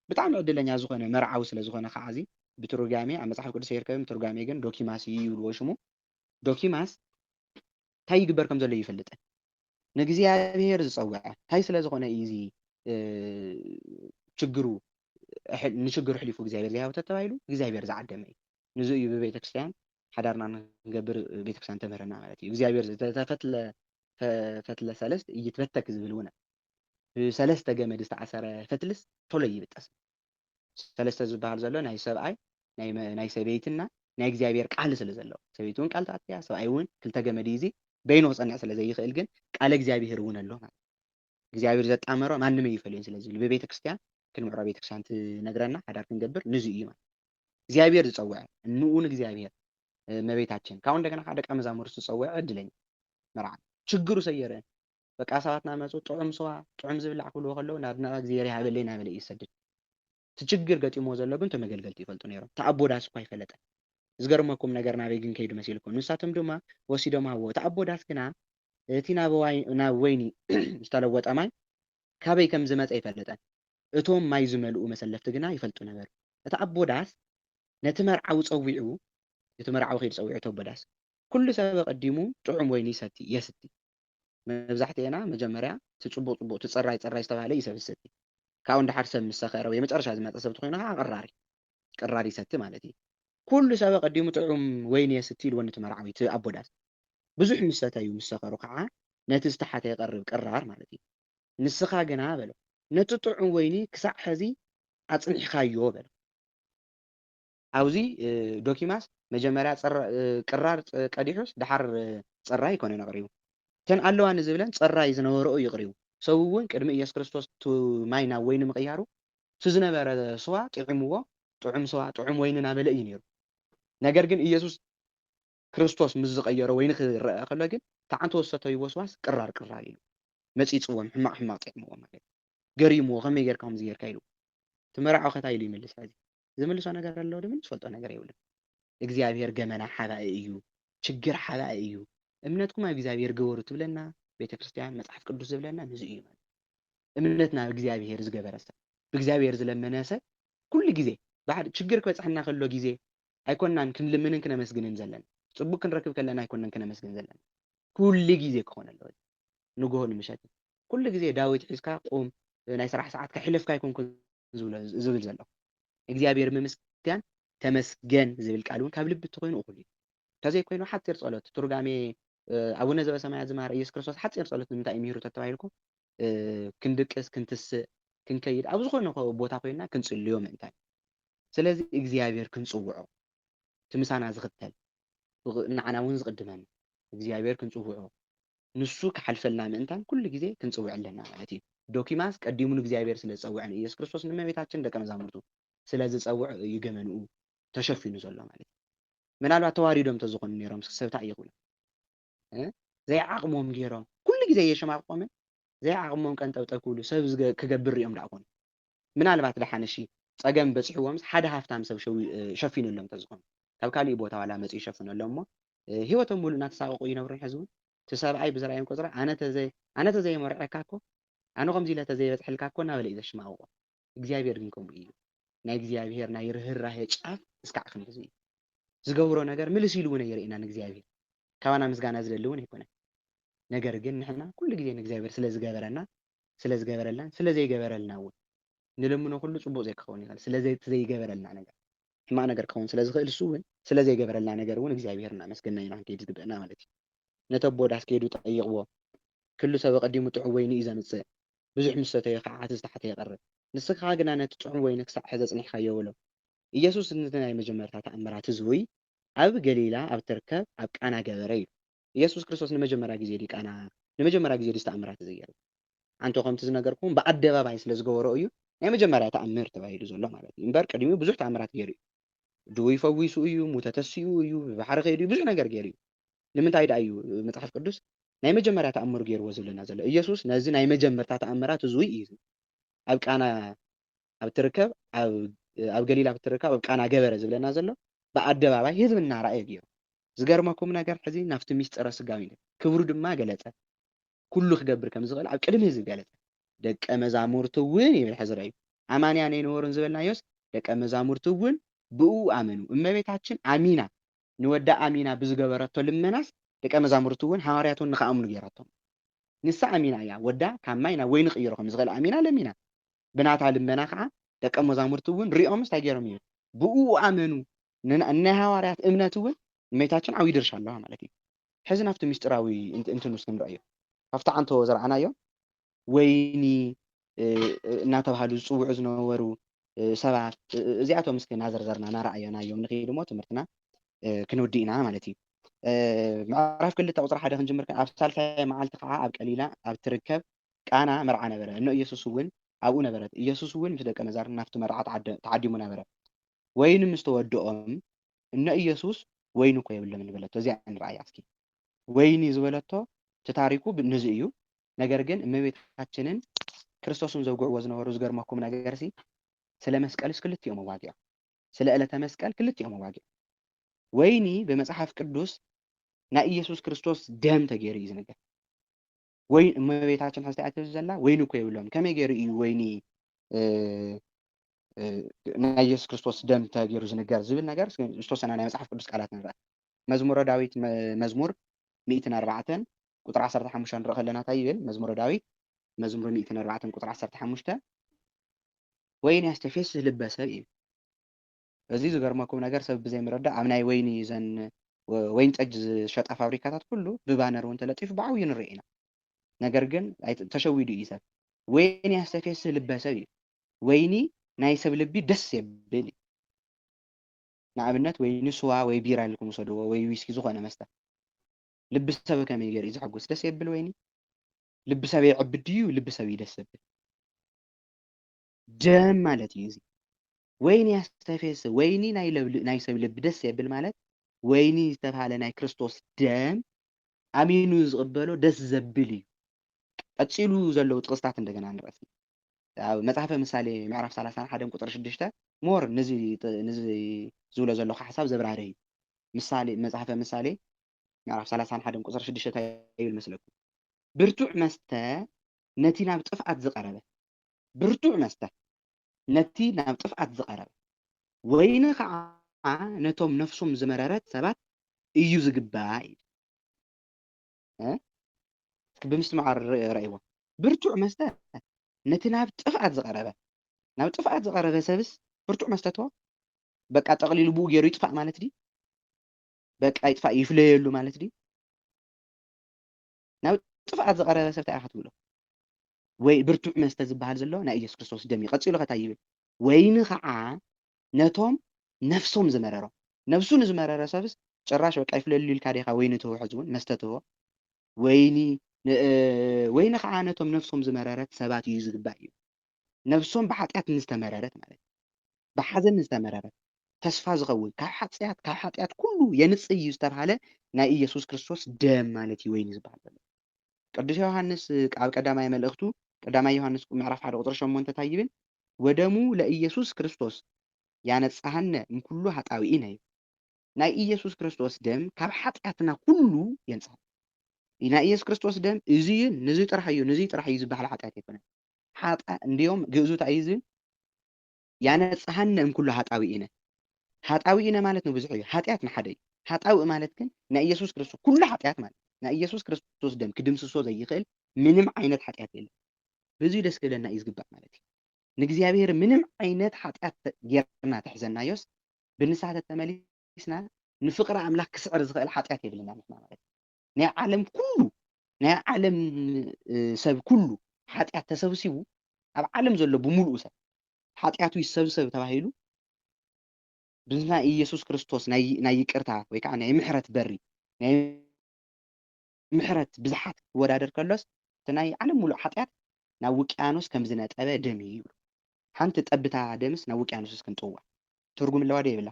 ብጣዕሚ ዕድለኛ ዝኾነ መርዓዊ ስለ ዝኾነ ከዓዚ ብትርጓሜ ኣብ መፅሓፍ ቅዱስ ኣይርከብን። ትርጓሜ ግን ዶኪማስ እዩ ይብልዎ ሽሙ። ዶኪማስ እንታይ ይግበር ከም ዘሎ ይፈልጠን። ንእግዚአብሔር ዝፀውዐ እንታይ ስለ ዝኾነ እዩ እዚ ችግሩ ንችግሩ ሕሊፉ እግዚኣብሔር ዘይሃብቶ ተባሂሉ እግዚኣብሔር ዝዓደመ እዩ። ንዙ እዩ ብቤተ ክርስቲያን ሓዳርና ንገብር ቤተ ክርስቲያን ተምህረና ማለት እዩ። እግዚኣብሔር ፈትለ ሰለስት እይትበተክ ዝብል እውን ብሰለስተ ገመድ ዝተኣሰረ ፈትልስ ቶሎ ይብጠስ። ሰለስተ ዝበሃል ዘሎ ናይ ሰብኣይ ናይ ሰበይትና ናይ እግዚኣብሔር ቃል ስለ ዘለዎ ሰበይቲ እውን ቃል ተኣትያ ሰብኣይ እውን ክልተ ገመድ እዩ። በይኖ ክፀንዕ ስለ ዘይኽእል ግን ቃል እግዚኣብሔር እውን ኣሎ ማለት እግዚኣብሔር ዘጣመሮ ማንም ኣይፈልዮን ስለ ዝብል ብቤተ ክርስቲያን ክንምዕሮ ቤተ ክርስቲያን ትነግረና ሓዳር ክንገብር ንዙ እዩ ማለት እግዚኣብሔር ዝፀውዐ ንኡን እግዚኣብሔር እመቤታችን ካብኡ እንደገና ከዓ ደቀ መዛሙርቱ ዝፀውዐ ዕድለኛ መርዓ ችግሩ ሰየረን በቃ ሰባትና መፁ ጥዑም ስዋ ጥዑም ዝብላዕ ክብልዎ ከለዉ ናብና እግዚኣብሔር ሃበለይ ናበለ ይሰድድ እቲ ችግር ገጢሞ ዘሎ ግን ተመገልገልቲ ይፈልጡ ነይሮም ተኣቦዳስ እኳ ኣይፈለጠን። ዝገርመኩም ነገር ናበይ ግን ከይዱ መሲልኩም ንሳቶም ድማ ወሲዶም ሃብዎ ተኣቦዳስ ግና እቲ ናብ ወይኒ ዝተለወጠ ማይ ካበይ ከም ዝመፀ ይፈልጠን። እቶም ማይ ዝመልኡ መሰለፍቲ ግና ይፈልጡ ነበር። እቲ ኣቦዳስ ነቲ መርዓዊ ፀዊዑ እቲ መርዓዊ ከይዱ ፀዊዑ እቲ ኣቦዳስ ኩሉ ሰብ ቀዲሙ ጥዑም ወይኒ የስቲ መብዛሕትአና መጀመርያ እቲ ፅቡቅ እቲ ፅራይ ዝተባሃለ ይሰብ ዝሰቲ ካብኡ እንዳሓር ሰብ ምስ ሰኸረ ወይ መጨረሻ ዝመፀ ሰብ ትኮይኑ ከዓ ቅራር ይሰቲ ማለት እዩ። ኩሉ ሰብ ቀዲሙ ጥዑም ወይኒ የስቲ ኢልዎ ነቲ መርዓዊ እቲ ኣቦዳስ ብዙሕ ምስ ሰተዩ ምስ ሰኸሩ ከዓ ነቲ ዝተሓተ የቐርብ ቅራር ማለት እዩ። ንስኻ ግና በሎ ነቲ ጥዑም ወይኒ ክሳዕ ሕዚ ኣፅኒሕካዮ በሎ። ኣብዚ ዶኪማስ መጀመርያ ቅራር ቀዲሑስ ድሓር ፅራይ ይኮነን ኣቕሪቡ እተን ኣለዋ ንዝብለን ፅራይ ዝነበረኦ ይቕሪቡ። ሰብ እውን ቅድሚ ኢየሱስ ክርስቶስ ማይ ናብ ወይኒ ምቕያሩ እቲ ዝነበረ ስዋ ጥዒምዎ ጥዑም ስዋ ጥዑም ወይኒ ናበለ እዩ ነይሩ። ነገር ግን ኢየሱስ ክርስቶስ ምስ ዝቐየሮ ወይኒ ክረአ ከሎ ግን ተዓንተ ወሰተይዎ ስዋስ ቅራር ኢሉ መፂፅዎም ሕማቅ ጥዕምዎ ማለት ገሪምዎ ከመይ ጌርካ ከምዚ ጌርካ ኢሉ ትመርዓው ከታ ኢሉ ይመልስ። ሕዚ ዝምልሶ ነገር ኣለዎ ድምን ዝፈልጦ ነገር የብሉን። እግዚኣብሔር ገመና ሓባእ እዩ፣ ችግር ሓባእ እዩ። እምነትኩም ኣብ እግዚኣብሔር ገበሩ ትብለና ቤተ ክርስቲያን መፅሓፍ ቅዱስ ዝብለና ንዙ እዩ ማለት እምነት ናብ እግዚኣብሔር ዝገበረ ሰብ ብእግዚኣብሔር ዝለመነ ሰብ ኩሉ ግዜ ችግር ክበፅሐና ከሎ ግዜ ኣይኮናን ክንልምንን ክነመስግንን ዘለና ፅቡቅ ክንረክብ ከለና ኣይኮነን ክነመስግን ዘለና ኩሉ ግዜ ክኾን ኣለዎ። ንግሆ ንምሸት ኩሉ ግዜ ዳዊት ሒዝካ ቁም ናይ ስራሕ ሰዓት ከሕልፍካ ኣይኮንኩን ዝብል ዘሎ እግዚኣብሔር ምምስጋን ተመስገን ዝብል ቃል እውን ካብ ልቢ እትኮይኑ እኹል እዩ። ከዘይ ኮይኑ ሓፂር ፀሎት ትርጓሜ ኣቡነ ዘበሰማያት ዝማረ ኢየሱስ ክርስቶስ ሓፂር ፀሎት ንምንታይ እዩ ምሂሩ ተባሂልኩም ክንድቅስ ክንትስእ ክንከይድ ኣብ ዝኾነ ቦታ ኮይና ክንፅልዮ ምእንታይ ስለዚ እግዚኣብሔር ክንፅውዖ ትምሳና ዝኽተል ንዓና እውን ዝቕድመና እግዚኣብሔር ክንፅውዖ ንሱ ክሓልፈልና ምእንታን ኩሉ ግዜ ክንፅውዕ ኣለና ማለት እዩ። ዶኪማስ ቀዲሙ ንእግዚኣብሔር ስለ ዝፀውዕ ኢየሱስ ክርስቶስ ንእመቤታችን ደቀ መዛሙርቱ ስለ ዝፀውዕ እዩ ገመንኡ ተሸፊኑ ዘሎ ማለት እዩ። ምናልባት ተዋሪዶም ተዝኾኑ ነይሮም ሰብታ ይኽእሉ ዘይዓቕሞም ገይሮም ኩሉ ግዜ የሸማቕቆምን ዘይዓቕሞም ቀንጠብጠብ ክብሉ ሰብ ክገብር እዮም ዳኣኾኑ ምናልባት ድሓንሺ ፀገም በፅሕዎም ሓደ ሃፍታም ሰብ ሸፊኑሎም ተዝኾኑ ካብ ካሊእ ቦታ ዋላ መፅኡ ይሸፍነሎም እሞ ሂወቶም ሙሉእ እናተሳቀቁ ይነብሩ ሕዚ እውን እቲ ሰብኣይ ብዝርኣዮም ቆፅራ ኣነ ተዘይመርዐካ እኮ ኣነ ከምዚ ኢለ ተዘይበፅሐልካ እኮ እናበለ እዩ ዘሽማቅቆ። እግዚኣብሔር ግን ከምኡ እዩ። ናይ እግዚኣብሔር ናይ ርህራሄ ጫፍ እስካዕ ክንድዚ እዩ ዝገብሮ ነገር ምልስ ኢሉ እውን የርእየና ንእግዚኣብሔር ካባና ምስጋና ዝደሊ እውን ኣይኮነን። ነገር ግን ንሕና ኩሉ ግዜ ንእግዚኣብሔር ስለዝገበረልና ስለዘይገበረልና እውን ንልምኖ ኩሉ ፅቡቅ ዘይክኸውን ይኽእል ስለዘይገበረልና ነገር ሕማቅ ነገር ክኸውን ስለዝኽእል እሱ እውን ስለዘይገበረልና ነገር እውን እግዚኣብሔር እናመስገና ኢና ክንከይድ ዝግብአና ማለት እዩ። ነቲ ኣቦዳስ ከይዱ ጠይቕዎ ኩሉ ሰብ ቀዲሙ ጥዑም ወይኒ እዩ ዘምፅእ ብዙሕ ምስ ሰተየ ከዓ እቲ ዝተሓተ የቐርብ ንስኻ ግና ነቲ ጥዑም ወይኒ ክሳብ ሕዚ ኣፅኒሕካዮ ብሎ ኢየሱስ ነቲ ናይ መጀመርታ ተኣምራት ህዝቢ ኣብ ገሊላ ኣብ ትርከብ ኣብ ቃና ገበረ እዩ። ኢየሱስ ክርስቶስ ንመጀመርያ ግዜ ዲ ተኣምራት ዝገይሩ አንተ ከምቲ ዝነገርኩም ብኣደባባይ ስለ ዝገበሮ እዩ ናይ መጀመርያ ተኣምር ተባሂሉ ዘሎ ማለት እዩ። እምበር ቀዲሙ ብዙሕ ተኣምራት ገይሩ እዩ። ድውይ ፈዊሱ እዩ፣ ሙተ ተሲኡ እዩ፣ ብባሕሪ ከይዱ ብዙሕ ነገር ገይሩ እዩ። ንምንታይ ዳ እዩ መፅሓፍ ቅዱስ ናይ መጀመርያ ተኣምር ገይርዎ ዝብለና ዘሎ? ኢየሱስ ነዚ ናይ መጀመርታ ተኣምራት ህዝቢ እዩ ኣብ ቃና ኣብ ትርከብ ኣብ ገሊላ ብትርከብ ኣብ ቃና ገበረ ዝብለና ዘሎ ብኣደባባይ ህዝቢ እናርኣየ ገይሩ ዝገርመኩም ነገር ሕዚ ናብቲ ሚስጥረ ስጋዊ ክብሩ ድማ ገለጸ ኩሉ ክገብር ከም ዝኽእል ኣብ ቅድሚ ህዝቢ ገለጸ ደቀ መዛሙርቱ እውን ይብል ሕዚ ርአዩ ኣማንያን ኣይነበሩን ዝበልናዮስ ደቀ መዛሙርቱ እውን ብኡ ኣመኑ እመቤታችን ኣሚና ንወዳ ኣሚና ብዝገበረቶ ልመናስ ደቀ መዛሙርቱ እውን ሃዋርያት እውን ንኸኣምኑ ገይራቶም ንሳ ኣሚና እያ ወዳ ካብ ማይ ናብ ወይኒ ቅይሮ ከም ዝኽእል ኣሚና ለሚና ብናታ ልመና ከዓ ደቀ መዛሙርቱ እውን ሪኦም እንታይ ገይሮም እዩ ብኡ ኣመኑ ናይ ሃዋርያት እምነት እውን እመቤታችን ዓብይ ድርሻ ኣለዋ ማለት እዩ ሕዚ ናብቲ ምስጢራዊ እንትን ውስጥ ንርአዮ ካብቲ ዓንቶ ዝረኣናዮ ወይኒ እናተባህሉ ዝፅውዑ ዝነበሩ ሰባት እዚኣቶም ምስኪ እናዘርዘርና እናረኣየናዮም ንኸይድ እሞ ትምህርትና ክንውዲ ኢና ማለት እዩ ምዕራፍ 2 ቁፅሪ 1 ክንጅምር ኣብ ሳልሳይ መዓልቲ ከዓ ኣብ ቀሊላ ኣብ ትርከብ ቃና መርዓ ነበረ እኖ ኢየሱስ እውን ኣብኡ ነበረት ኢየሱስ እውን ምስ ደቀ መዛሙርቱ ናብቲ መርዓ ተዓዲሙ ነበረ ወይኒ ምስ ተወድኦም እኖ ኢየሱስ ወይኒ እኮ የብሎም ዝበለቶ እዚኣ ንረኣያ እስኪ ወይኒ ዝበለቶ ተታሪኩ ንዚ እዩ ነገር ግን እመቤታችንን ክርስቶስን ዘውግዕዎ ዝነበሩ ዝገርመኩም ነገር ሲ ስለ መስቀልስ ክልቲኦም ዋጊኦም ስለ ዕለተ መስቀል ክልቲኦም ዋጊኦም ወይኒ በመጽሐፍ ቅዱስ ናይ ኢየሱስ ክርስቶስ ደም ተገይሩ እዩ ዝነገር ወይ እመቤታችን ሓስተያት ዘላ ወይኒ እኮ የብሎም ከመይ ገይሩ እዩ ወይኒ ናይ ኢየሱስ ክርስቶስ ደም ተገይሩ ዝነገር ዝብል ነገር ዝተወሰነ ናይ መጽሐፍ ቅዱስ ቃላት ንርአ መዝሙረ ዳዊት መዝሙር 104 ቁጥሪ 15 ንርኢ ከለና እንታይ ይብል መዝሙረ ዳዊት መዝሙር 104 ቁጥሪ 15 ወይኒ ያስተፌስህ ልበ ሰብ እዩ እዚ ዝገርመኩም ነገር ሰብ ብዘይምረዳእ ኣብ ናይ ወይኒ ዘን ወይን ጠጅ ዝሸጣ ፋብሪካታት ኩሉ ብባነር እውን ተለጢፉ ብዓብዩ ንርኢ ኢና ነገር ግን ተሸዊዱ እዩ ሰብ ወይኒ ያስተፌስህ ልበ ሰብ እዩ ወይኒ ናይ ሰብ ልቢ ደስ የብል ንኣብነት ወይኒ ስዋ ወይ ቢራ ኢልኩም ውሰድዎ ወይ ዊስኪ ዝኾነ መስተ ልቢ ሰብ ከመይ ገይሩ ዝሕጉስ ደስ የብል ወይኒ ልቢ ሰብ ይዕብድ ድዩ ልቢ ሰብ ደስ የብል ደም ማለት እዩ እዚ ወይኒ ያስተፌስ ወይኒ ናይ ሰብ ልቢ ደስ የብል ማለት ወይኒ ዝተባሃለ ናይ ክርስቶስ ደም ኣሚኑ ዝቕበሎ ደስ ዘብል እዩ ቀፂሉ ዘለው ጥቅስታት እንደገና ንረሲ ኣብ መጽሓፈ ምሳሌ ምዕራፍ 31 ቁጥሪ 6 ሞር ነዚ ዝብሎ ዘለኹ ሓሳብ ዘብራሪ እዩ ምሳሌ መጽሐፈ ምሳሌ ምዕራፍ 31 ቁጥሪ 6 ይብል መስለኩም ብርቱዕ መስተ ነቲ ናብ ጥፍኣት ዝቐረበ ብርቱዕ መስተ ነቲ ናብ ጥፍኣት ዝቐረበ ወይኒ ከዓ ነቶም ነፍሶም ዝመረረት ሰባት እዩ ዝግባእ ብምስማዕ ረእይዎ ብርቱዕ መስተ ነቲ ናብ ጥፍኣት ዝቐረበ ሰብስ ብርቱዕ መስተትዎ በቃ ጠቕሊሉ ብኡ ገይሩ ይጥፋእ ማለት ዲ በቃ ይጥፋእ ይፍለየሉ ማለት ዲ ናብ ጥፍኣት ዝቐረበ ሰብ እንታይ ትብሎ ወይ ብርቱዕ መስተ ዝበሃል ዘሎ ናይ ኢየሱስ ክርስቶስ ደም ይቐፂሉ ከታ ይብል ወይኒ ከዓ ነቶም ነፍሶም ዝመረሮም ነፍሱ ንዝመረረ ሰብስ ጭራሽ በቃ ይፍለየሉ ኢልካ ዲኻ ወይኒ ትውሕዝ እውን መስተ ትህቦ ወይኒ ከዓ ነቶም ነፍሶም ዝመረረት ሰባት እዩ ዝግባእ እዩ ነፍሶም ብሓጢኣት ንዝተመረረት ማለት ብሓዘን ንዝተመረረት ተስፋ ዝኸውን ካብ ሓጢኣት ኩሉ የንጽህ እዩ ዝተባሃለ ናይ ኢየሱስ ክርስቶስ ደም ማለት እዩ ወይኒ ዝበሃል ዘሎ ቅዱስ ዮሐንስ ኣብ ቀዳማይ መልእኽቱ ቀዳማይ ዮሐንስ ምዕራፍ 1 ቁጥሪ 8 እንታይ ይብል ወደሙ ለኢየሱስ ክርስቶስ ያነጽሐነ እምኩሉ ኃጣውኢነ እዩ ናይ ኢየሱስ ክርስቶስ ደም ካብ ሓጢኣትና ኩሉ የንጽህ ናይ ኢየሱስ ክርስቶስ ደም እዙይን ንዙይ ጥራሕ እዩ ዝበሃል ሓጢኣት ኣይኮነን እንዲዮም ግእዙ እንታይ እዩ ዝብል ያነጽሐነ እምኩሉ ኃጣውኢነ ማለት ነው ብዙሕ እዩ ሓጢኣት ንሓደ እዩ ሓጣውእ ማለት ግን ናይ ኢየሱስ ክርስቶስ ኩሉ ሓጢኣት ማለት ናይ ኢየሱስ ክርስቶስ ደም ክድምስሶ ዘይኽእል ምንም ዓይነት ሓጢኣት የለን ብዙይ ደስ ክብለና እዩ ዝግባእ ማለት እዩ ንእግዚኣብሔር ምንም ዓይነት ሓጢኣት ጌርና ትሕዘናዮስ ብንስሓ ተመሊስና ንፍቅሪ ኣምላክ ክስዕር ዝኽእል ሓጢኣት የብልና ንሕና ማለት ናይ ዓለም ኩሉ ናይ ዓለም ሰብ ኩሉ ሓጢኣት ተሰብሲቡ ኣብ ዓለም ዘሎ ብምሉኡ ሰብ ሓጢኣቱ ይሰብሰብ ተባሂሉ ብናይ ኢየሱስ ክርስቶስ ናይ ይቅርታ ወይ ከዓ ናይ ምሕረት በሪ ናይ ምሕረት ብዝሓት ክወዳደር ከሎስ እቲ ናይ ዓለም ሙሉእ ሓጢኣት ናብ ውቅያኖስ ከም ዝነጠበ ደም እዩ ሓንቲ ጠብታ ደምስ ናብ ውቅያኖስ ክንጥዋ ትርጉም ኣለዋ ዶ የብላ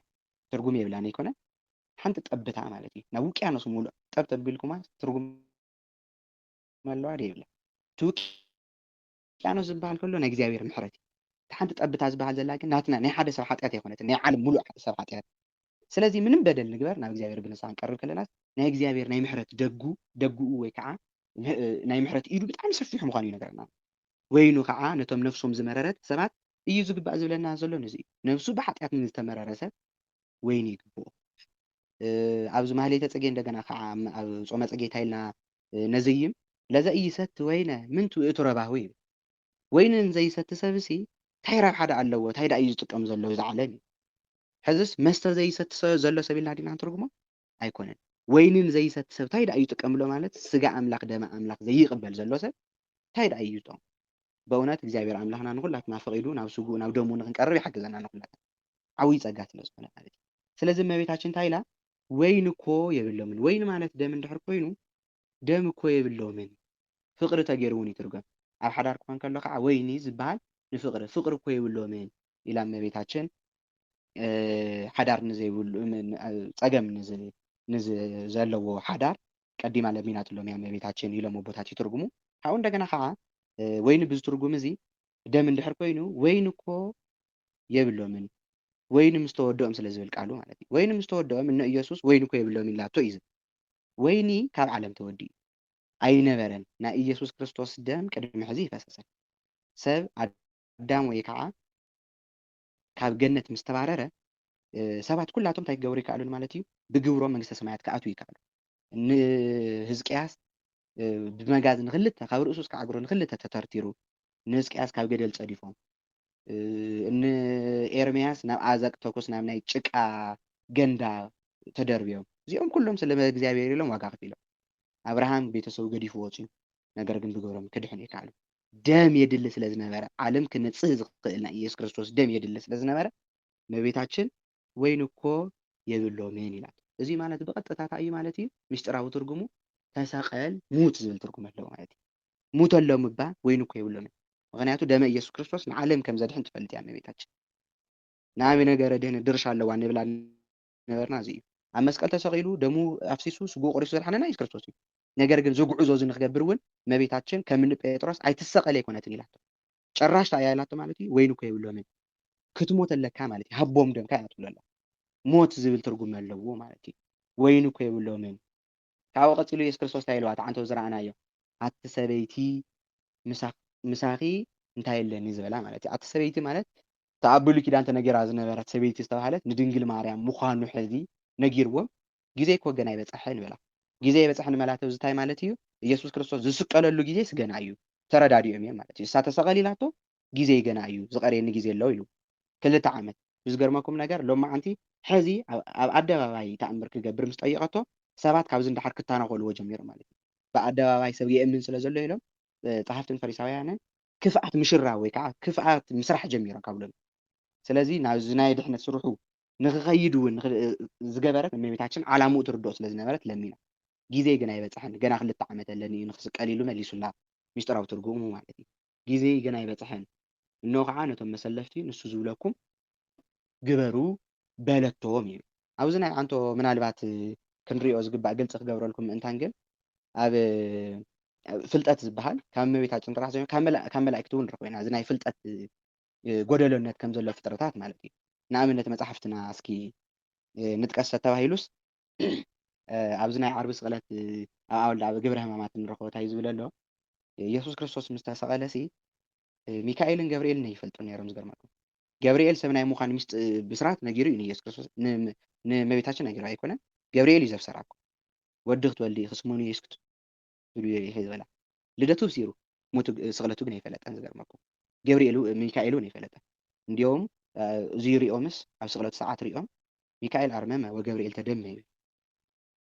ትርጉም የብላን ኣይኮነ ሓንቲ ጠብታ ማለት እዩ ናብ ውቅያኖስ ሙሉእ ጠብ ተቢልኩማ ትርጉም ኣለዋ ዶ የብላ እቲ ውቅያኖስ ዝበሃል ከሎ ናይ እግዚአብሔር ምሕረት እዩ ሓንቲ ጠብታ ዝበሃል ዘላ ግን ናትና ናይ ሓደ ሰብ ሓጢኣት ኣይኮነትን ናይ ዓለም ሙሉእ ሰብ ሓጢኣት ስለዚ ምንም በደል ንግበር ናብ እግዚኣብሔር ብንስሓ ክንቀርብ ከለና ናይ እግዚኣብሔር ናይ ምሕረት ደጉኡ ወይ ከዓ ናይ ምሕረት ኢዱ ብጣዕሚ ሰፊሑ ምዃኑ ይነግረና። ወይኑ ከዓ ነቶም ነፍሶም ዝመረረት ሰባት እዩ ዝግባእ ዝብለና ዘሎ ነዚ እዩ። ነፍሱ ብሓጢኣት ንዝተመረረ ሰብ ወይኒ ይግብኦ። ኣብዚ ማህሌተ ፅጌ እንደገና ከዓ ኣብ ጾመ ፅጌ እንታይ ኢልና ነዝይም ለዘ ኢይሰቲ ወይነ ምንቱ ውእቱ ረባሁ ይብል። ወይኒ ንዘይሰቲ ሰብ እሲ እንታይ ረብሓ ዳ ኣለዎ? እንታይ ዳ እዩ ዝጥቀም ዘሎ እዚ ዓለም እዩ። ሕዝስ መስተ ዘይሰቲ ዘሎ ሰብ ኢልና ዲና ንትርጉሞ ኣይኮነን። ወይኒ ንዘይሰቲ ሰብ እንታይ ዳ እዩ ይጥቀምሎ ማለት ስጋ ኣምላኽ ደመ ኣምላኽ ዘይቅበል ዘሎ ሰብ እንታይ ዳ እዩ ዝጠቅሞ? በእውነት እግዚኣብሔር ኣምላኽና ንኩላትና ፈቂዱ ናብ ስጉኡ ናብ ደሙ ንክንቀርብ ይሕግዘና ንኩላትና ዓብይ ፀጋ ስለ ዝኾነ ማለት እዩ። ስለዚ እመቤታችን እንታይ ኢላ ወይኒ እኮ የብሎምን። ወይኒ ማለት ደም እንድሕር ኮይኑ ደም እኮ የብሎምን ፍቅሪ ተገይሩውን ይትርጎም። ኣብ ሓዳር ክኾን ከሎ ከዓ ወይኒ ዝበሃል ንፍቅሪ ፍቅሪ እኮ የብሎምን ኢላ እመቤታችን ሓዳር ንዘይብሉ ፀገም ንዘለዎ ሓዳር ቀዲማ ለሚናትሎም እያ እመቤታችን ኢሎም ኣቦታት ይትርጉሙ። ካብኡ እንደገና ከዓ ወይኒ ብዚ ትርጉም እዚ ደም እንድሕር ኮይኑ ወይኒ እኮ የብሎምን ወይኒ ምስ ተወድኦም ስለ ዝብል ቃሉ ማለት እዩ። ወይኒ ምስ ተወድኦም እነ ኢየሱስ ወይኒ እኮ የብሎምን ኢላቶ እዩ ዝብል። ወይኒ ካብ ዓለም ተወዲኡ ኣይነበረን። ናይ ኢየሱስ ክርስቶስ ደም ቅድሚ ሕዚ ይፈሰሰ። ሰብ ኣዳም ወይ ከዓ ካብ ገነት ምስ ተባረረ ሰባት ኩላቶም እንታይ ክገብሩ ይከኣሉን ማለት እዩ? ብግብሮም መንግስተ ሰማያት ክኣትዉ ይከኣሉ። ንህዝቅያስ ብመጋዝ ንክልተ ካብ ርእሱ እስካብ እግሩ ንክልተ ተተርቲሩ ንህዝቅያስ ካብ ገደል ፀዲፎም ንኤርምያስ ናብ ኣዘቅ ተኩስ ናብ ናይ ጭቃ ገንዳ ተደርብዮም እዚኦም ኩሎም ስለ እግዚኣብሔር ኢሎም ዋጋ ከፊሎም ኣብርሃም ቤተሰቡ ገዲፉ ወፅዩ ነገር ግን ብግብሮም ክድሕኑ ይከኣሉ። ደም የድሊ ስለ ዝነበረ ዓለም ክንጽህ ዝኽእል ናይ ኢየሱስ ክርስቶስ ደም የድሊ ስለ ዝነበረ እመቤታችን ወይኒ እኮ የብሎምን ኢላት። እዚ ማለት ብቐጥታ እንታይ እዩ ማለት እዩ? ምስጢራዊ ትርጉሙ ተሰቀል ሙት ዝብል ትርጉም ኣለዎ ማለት እዩ። ሙት ኣሎ ምባል ወይኒ እኮ የብሎምን። ምክንያቱ ደመ ኢየሱስ ክርስቶስ ንዓለም ከም ዘድሕን ትፈልጥ እያ እመቤታችን። ንኣበይ ነገረ ድህነት ድርሻ ኣለዋ ንብላ ነበርና እዚ እዩ። ኣብ መስቀል ተሰቂሉ ደሙ ኣፍሲሱ ስጉኡ ቆሪሱ ዘድሓነና ኢየሱስ ክርስቶስ እዩ። ነገር ግን ዝጉዕዞ እዚ ንክገብር እውን እመቤታችን ከምኒ ጴጥሮስ ኣይትሰቀል ኣይኮነትን ኢላቶ ጭራሽ እያ ኢላቶ ማለት እዩ። ወይኒ እኮ የብሎምን ክትሞት ኣለካ ማለት እዩ። ሃቦም ደምካ እያ ትብሎ ኣላ። ሞት ዝብል ትርጉም ኣለዎ ማለት እዩ። ወይኒ እኮ የብሎምን። ካብኡ ቀፂሉ ኢየሱስ ክርስቶስ እንታይ ኢልዋ ተዓንቶ ዝረኣናዮ ኣቲ ሰበይቲ ምሳኺ እንታይ የለኒ ዝበላ ማለት እዩ። ኣቲ ሰበይቲ ማለት ኣብ ብሉይ ኪዳን ተነጊራ ዝነበረት ሰበይቲ ዝተባሃለት ንድንግል ማርያም ምዃኑ ሕዚ ነጊርዎም ግዜ እኮ ገና ይበፅሐ ንበላ። ግዜ ይበፅሐ ንመላተ እዚ እንታይ ማለት እዩ? ኢየሱስ ክርስቶስ ዝስቀለሉ ግዜ ስገና እዩ። ተረዳዲኦም እዮም ማለት እዩ። እሳ ተሰቀል ኢላቶ ግዜ ገና እዩ ዝቀርየኒ ግዜ ኣሎ ኢሉ 2 ዓመት ብዝገርመኩም ነገር ሎማዓንቲ ሕዚ ኣብ ኣደባባይ ተኣምር ክገብር ምስ ጠየቐቶ ሰባት ካብዚ እንዳሓር ክታናኸልዎ ጀሚሮም ማለት እዩ። ብኣደባባይ ሰብ የእምን ስለ ዘሎ ኢሎም ጸሓፍትን ፈሪሳውያንን ክፍኣት ምሽራ ወይ ከዓ ክፍኣት ምስራሕ ጀሚሮም ካብሎም። ስለዚ ናብዚ ናይ ድሕነት ስርሑ ንክኸይድ እውን ዝገበረት እመቤታችን ዓላምኡ ትርድኦ ስለ ዝነበረት ለሚና ግዜ ገና ይበፅሐን ገና 2 ዓመት ኣለኒ እዩ ንክስቀል ኢሉ መሊሱላ ምስጢራዊ ትርጉሙ ማለት እዩ። ግዜ ገና ይበፅሐን እነሆ ከዓ ነቶም መሰለፍቲ ንሱ ዝብለኩም ግበሩ በለቶም እዩ። ኣብዚ ናይ ዓንቶ ምናልባት ክንሪኦ ዝግባእ ግልፂ ክገብረልኩም ምእንታን ግን ኣብ ፍልጠት ዝበሃል ካብ እመቤታችን ጥራሕ ዘይኮነ ካብ መላእክቲ እውን ንረኽቦ ኢና እዚ ናይ ፍልጠት ጎደሎነት ከም ዘሎ ፍጥረታት ማለት እዩ። ንኣብነት መፅሓፍትና እስኪ ንጥቀስ ተባሂሉስ ኣብዚ ናይ ዓርቢ ስቕለት ኣብ ግብረ ሕማማት ንረኽቦ እንታይ ዝብል ኣሎ ኢየሱስ ክርስቶስ ምስ ተሰቐለሲ ሚካኤልን ገብርኤልን ይፈልጡ ነይሮም። ዝገርመኩም ገብርኤል ሰብ ናይ ምዃን ብስራት ነጊሩ እዩ ንኢየሱስ ክርስቶስ ንእመቤታችን ነጊሩ ኣይኮነን። ገብርኤል እዩ ዘብሰራኩ ወዲ ክትወልዲ ክስሙኒ ኢየሱስ ክትብሉ ይሄ ዝበላ ልደቱ ብሲሩ ስቕለቱ ግን ኣይፈለጠን። ዝገርመኩም ሚካኤል እውን ኣይፈለጠን። እንዲኦም እዚ ሪኦምስ ኣብ ስቕለቱ ሰዓት ሪኦም ሚካኤል ኣርመመ ወገብርኤል ተደመ ይብል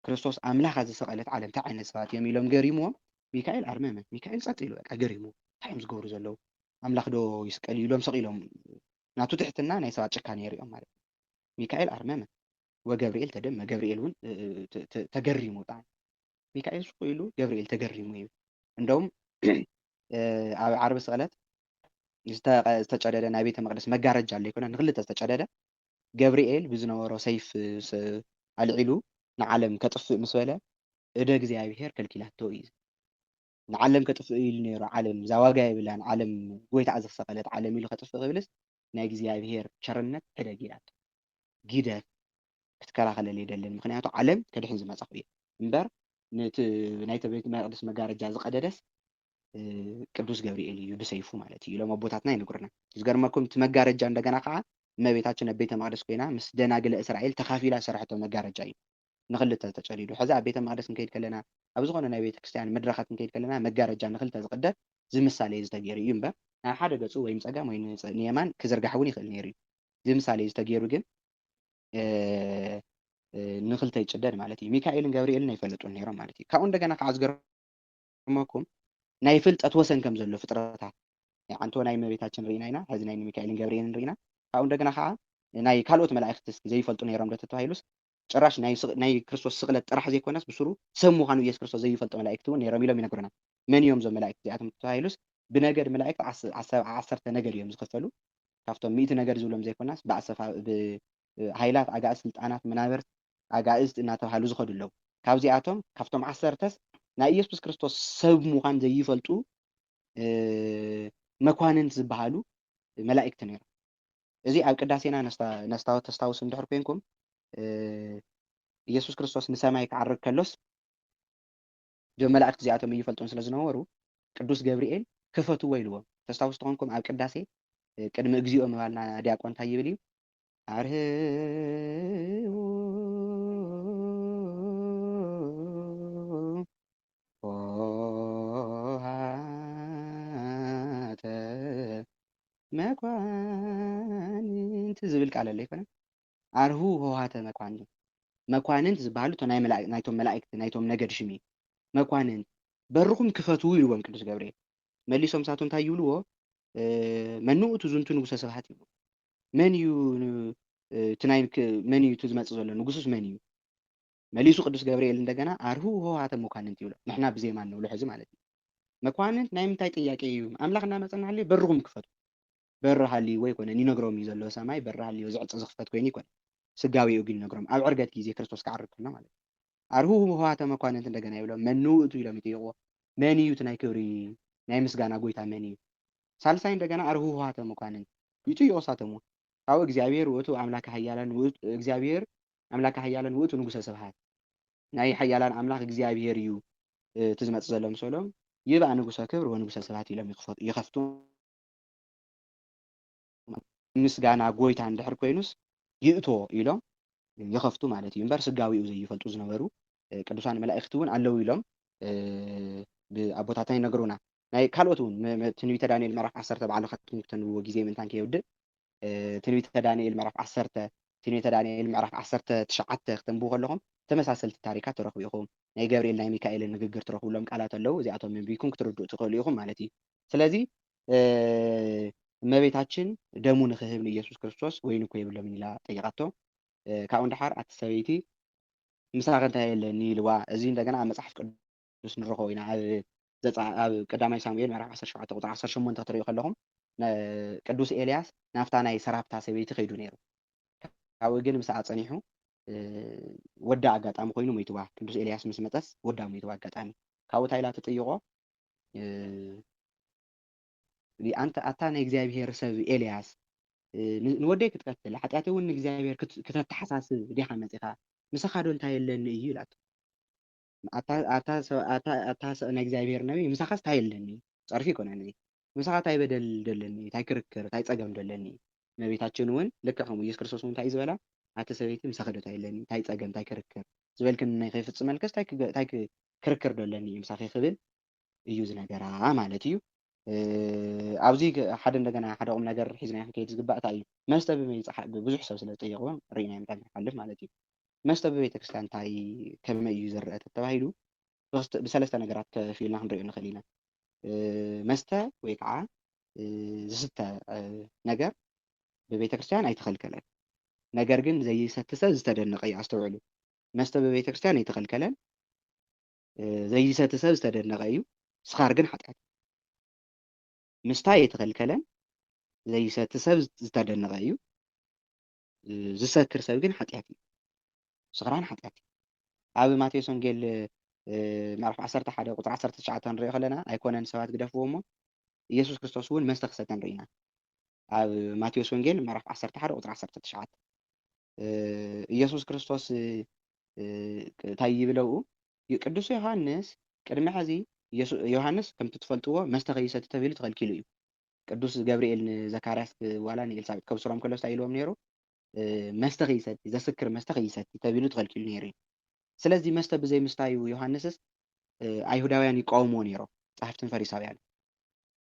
ክርስቶስ ኣምላኽ ዝሰቐለት ዓለም እንታይ ዓይነት ሰባት እዮም ኢሎም ገሪምዎም ሚካኤል ኣርመመ ሚካኤል ጸጥ ኢሉ በቃ ገሪሙ እንታይ እዮም ዝገብሩ ዘለዉ ኣምላኽ ዶ ይስቀል ኢሎም ሰቂሎም ናቱ ትሕትና ናይ ሰባት ጭካኔ የሪኦም ማለት እዩ። ሚካኤል ኣርመመ ወገብርኤል ተደመ ገብርኤል እውን ተገሪሙ ጣ ሚካኤል ስቁ ኢሉ ገብርኤል ተገሪሙ እዩ። እንደውም ኣብ ዓርቢ ስቕለት ዝተጨደደ ናይ ቤተ መቅደስ መጋረጃ ኣሎ ይኮነ ንክልተ ዝተጨደደ ገብርኤል ብዝነበሮ ሰይፍ ኣልዒሉ ንዓለም ከጥፍእ ምስ በለ እደ እግዚኣብሔር ከልኪላቶ እዩ። ንዓለም ከጥፍእ ኢሉ ነይሩ ዓለም እዛ ዋጋ የብላን ዓለም ጎይታ ዝሰቐለት ዓለም ኢሉ ከጥፍእ ክብልስ ናይ እግዚኣብሔር ቸርነት ዕደግ ኢላቶ ግደፍ ክትከላኸለል የደልን ምክንያቱ ዓለም ከድሕን ዝመጻኹ እየ እምበር ነቲ ናይቲ ቤተ መቅደስ መጋረጃ ዝቀደደስ ቅዱስ ገብርኤል እዩ ብሰይፉ ማለት እዩ ኢሎም ኣቦታትና ይንገሩና። ዝገርመኩም እቲ መጋረጃ እንደገና ከዓ እመቤታችን ኣብ ቤተ መቅደስ ኮይና ምስ ደናግለ እስራኤል ተኻፊላ ዝሰርሐቶ መጋረጃ እዩ ንክልተ ተጨዲዱ። ሕዚ ኣብ ቤተ መቅደስ ክንከይድ ከለና ኣብ ዝኾነ ናይ ቤተ ክርስቲያን መድረኻት ክንከይድ ከለና መጋረጃ ንክልተ ዝቅደድ ዝምሳሌ ዝተገይሩ እዩ እምበር ናብ ሓደ ገፁ ወይ ፀጋም ወይ ንየማን ክዝርጋሕ እውን ይኽእል ነይሩ እዩ። ዝምሳሌ ዝተገይሩ ግን ንክልተ ይጭደድ ማለት እዩ። ሚካኤልን ገብርኤልን ኣይፈለጡን ነይሮም ማለት እዩ። ካብኡ እንደገና ከዓ ዝገርመኩም ናይ ፍልጠት ወሰን ከም ዘሎ ፍጥረታት ዓንቶ ናይ እመቤታችን ርኢና ኢና ሕዚ ናይ ሚካኤልን ገብርኤልን ርኢና። ካብኡ እንደገና ከዓ ናይ ካልኦት መላእክትስ ዘይፈልጡ ነይሮም ዶ ተባሂሉስ ጭራሽ ናይ ክርስቶስ ስቕለት ጥራሕ ዘይኮነስ ብስሩ ሰብ ምዃኑ ኢየሱስ ክርስቶስ ዘይፈልጡ መላእክቲ እውን ነይሮም ኢሎም ይነግሩና። መን እዮም እዞም መላእክቲ እዚኣቶም ተባሂሉስ ብነገድ መላእክቲ 10 ነገድ እዮም ዝኽፈሉ ካብቶም 100 ነገድ ዝብሎም ዘይኮናስ ብሃይላት ኣጋእዝቲ ስልጣናት መናብርት ኣጋእዝቲ እናተባሃሉ ዝኸዱ ኣለዉ። ካብዚኣቶም ካብቶም 10 ናይ ኢየሱስ ክርስቶስ ሰብ ምዃን ዘይፈልጡ መኳንንት ዝበሃሉ መላእክቲ ነይሮም። እዚ ኣብ ቅዳሴና ተስታውሱ እንድሕር ኮንኩም ኢየሱስ ክርስቶስ ንሰማይ ክዓርግ ከሎስ ጆም መላእክቲ እዚኣቶም እይፈልጡን ስለ ዝነበሩ ቅዱስ ገብርኤል ክፈትዎ ኢልዎም። ተስታውሱ ተኾንኩም ኣብ ቅዳሴ ቅድሚ እግዚኦ ምባልና ዲያቆን እንታይ ይብል እዩ? አርህዎ ሆሃተ መኳንንት ዝብል ቃል ኣሎ ይኮነ? አርሁ ሆሃተ መኳንንት መኳንንት ዝበሃሉ ናይቶም መላእክቲ ናይቶም ነገድ ሽሚ መኳንንት በርኹም ክፈትው ይልዎም ቅዱስ ገብርኤል። መሊሶም ሳቶም እንታይ ይብልዎ? መኑ ውእቱ ዝንቱ ንጉሰ ስብሐት ይብሉ። መን እዩ መን እዩ እቲ ዝመፅእ ዘሎ ንጉሱስ መን እዩ? መሊሱ ቅዱስ ገብርኤል እንደገና አርሁ ሆሃተ መኳንንት ይብሎ። ንሕና ብዜማ ንብሎ ሕዚ ማለት እዩ። መኳንንት ናይ ምንታይ ጥያቄ እዩ? ኣምላኽ እናመፀና ሃልዩ በርኹም ክፈቱ። በሪ ሃልይዎ ኣይኮነን ይነግሮም እዩ ዘሎ ሰማይ በሪ ሃልይዎ ዝዕፀ ዝኽፈት ኮይኑ ይኮነ ስጋዊኡ ግን ይነግሮም ኣብ ዕርገት ግዜ ክርስቶስ ክዓርግ ከሎ ማለት እዩ። አርሁ ሆሃተ መኳንንት እንደገና ይብሎም መኑ ውእቱ ኢሎም ይጠይቅዎ። መን እዩ እቲ ናይ ክብሪ ናይ ምስጋና ጎይታ መን እዩ? ሳልሳይ እንደገና አርሁ ሆሃተ መኳንንት ይጥይቁ ሳቶም ካብኡ እግዚአብሔር ውእቱ አምላከ ኃያላን ውእቱ እግዚአብሔር አምላከ ኃያላን ውእቱ ንጉሰ ስብሐት ናይ ኃያላን አምላክ እግዚአብሔር እዩ እቲ ዝመፅእ ዘሎ ምስሎም ይብኣ ንጉሰ ክብር ወንጉሰ ስብሐት ኢሎም ይኸፍቱ። ምስጋና ጎይታ እንድሕር ኮይኑስ ይእቶ ኢሎም ይኸፍቱ ማለት እዩ እምበር ስጋዊኡ ዘይፈልጡ ዝነበሩ ቅዱሳን መላእክቲ እውን ኣለዉ ኢሎም ብኣቦታትና ይነግሩና። ናይ ካልኦት እውን ትንቢተ ዳንኤል ምዕራፍ 10 በዓሉ ከተንብብዎ ግዜ ምንታን ከይውድእ ትንቢተ ዳንኤል ምዕራፍ 10 ትንቢተ ዳንኤል ምዕራፍ 19 ክትንብቡ ከለኹም ተመሳሰልቲ ታሪካት ትረኽቡ ኢኹም። ናይ ገብርኤል ናይ ሚካኤልን ንግግር ትረኽብሎም ቃላት ኣለዉ። እዚኣቶም መንቢብኩም ክትርድኡ ትኽእሉ ኢኹም ማለት እዩ። ስለዚ እመቤታችን ደሙ ንክህብ ንኢየሱስ ክርስቶስ ወይኑ እኮ የብሎምን ኢላ ጠይቃቶ። ካብኡ እንድሓር ኣቲ ሰበይቲ ምሳኸ እንታይ የለኒ ኢልዋ። እዚ እንደገና ኣብ መፅሓፍ ቅዱስ ንረኽቦ ኢና ኣብ ቀዳማይ ሳሙኤል ምዕራፍ 17 ቁጥሪ 18 ክትሪኡ ከለኹም ቅዱስ ኤልያስ ናብታ ናይ ሰራፕታ ሰበይቲ ከይዱ ነይሩ። ካብኡ ግን ምስኣ ፀኒሑ ወዳ ኣጋጣሚ ኮይኑ ሞይትዋ። ቅዱስ ኤልያስ ምስ መጠስ ወዳ ሞይትዋ ኣጋጣሚ። ካብኡ እንታይ ኢላ ትጥይቆ? ኣታ ናይ እግዚኣብሔር ሰብ ኤልያስ ንወደይ ክትቀትል ሓጢኣተ እውን ንእግዚኣብሔር ክተተሓሳስብ ዲኻ መፂኻ ምሳኻ ዶ እንታይ የለኒ እዩ ኢላቶ። ኣታ ናይ እግዚኣብሔር ነቢ ምሳኻስ እንታይ የለኒ ፀርፊ ይኮነኒ ምሳኻ እንታይ በደል ደለኒ እንታይ ክርክር እንታይ ፀገም ደለኒ። እመቤታችን እውን ልክዕ ከምኡ ኢየሱስ ክርስቶስ እውን እንታይ ዝበላ ኣቲ ሰበይቲ ምሳኺ ዶ እንታይ የለኒ እንታይ ፀገም እንታይ ክርክር ዝበልክን ናይ ከይፍፅመልከስ እንታይ ክርክር ደለኒ እዩ ምሳኺ ክብል እዩ ዝነገራ ማለት እዩ። ኣብዚ ሓደ እንደገና ሓደ ቁም ነገር ሒዝና ክንከይድ ዝግባእ እንታይ እዩ መስተ ብዙሕ ሰብ ስለ ዝጠየቅዎ ርኢና ምንታይ ንሓልፍ ማለት እዩ። መስተ ብቤተክርስትያን እንታይ ከመይ እዩ ዝርአ ተባሂሉ ብሰለስተ ነገራት ከፊልና ክንሪኦ ንኽእል ኢና። መስተ ወይ ከዓ ዝስተ ነገር ብቤተክርስትያን ኣይተኸልከለን። ነገር ግን ዘይሰቲ ሰብ ዝተደነቀ እዩ። ኣስተውዕሉ። መስተ ብቤተክርስትያን ኣይተኸልከለን፣ ዘይሰቲ ሰብ ዝተደነቀ እዩ። ስኻር ግን ሓጢኣት። ምስታይ ኣይተኸልከለን፣ ዘይሰቲ ሰብ ዝተደነቀ እዩ። ዝሰክር ሰብ ግን ሓጢኣት እዩ። ስኽራን ሓጢኣት እዩ። ኣብ ማቴዎስ ወንጌል ምዕራፍ 11 ቁጥሪ 19 ንሪኦ ከለና ኣይኮነን ሰባት ግደፍዎ እሞ ኢየሱስ ክርስቶስ እውን መስተ ክሰተ ንሪኢና። ኣብ ማቴዎስ ወንጌል ምዕራፍ 11 ቁጥሪ 19 ኢየሱስ ክርስቶስ እንታይ ይብለው ቅዱስ ዮሐንስ ቅድሚ ሕዚ ዮሐንስ ከምቲ ትፈልጥዎ መስተ ከይሰቲ ተባሂሉ ተኸልኪሉ እዩ። ቅዱስ ገብርኤል ንዘካርያስ ዋላ ንኤልሳቤጥ ከብስሮም ከሎ እንታይ ኢልዎም ነይሩ? መስተ ከይሰቲ ዘስክር መስተ ከይሰቲ ተባሂሉ ተኸልኪሉ ነይሩ እዩ። ስለዚ መስተ ብዘይ ምስታዩ ዮሐንስስ ኣይሁዳውያን ይቃወምዎ ነይሮም ጸሓፍትን ፈሪሳውያን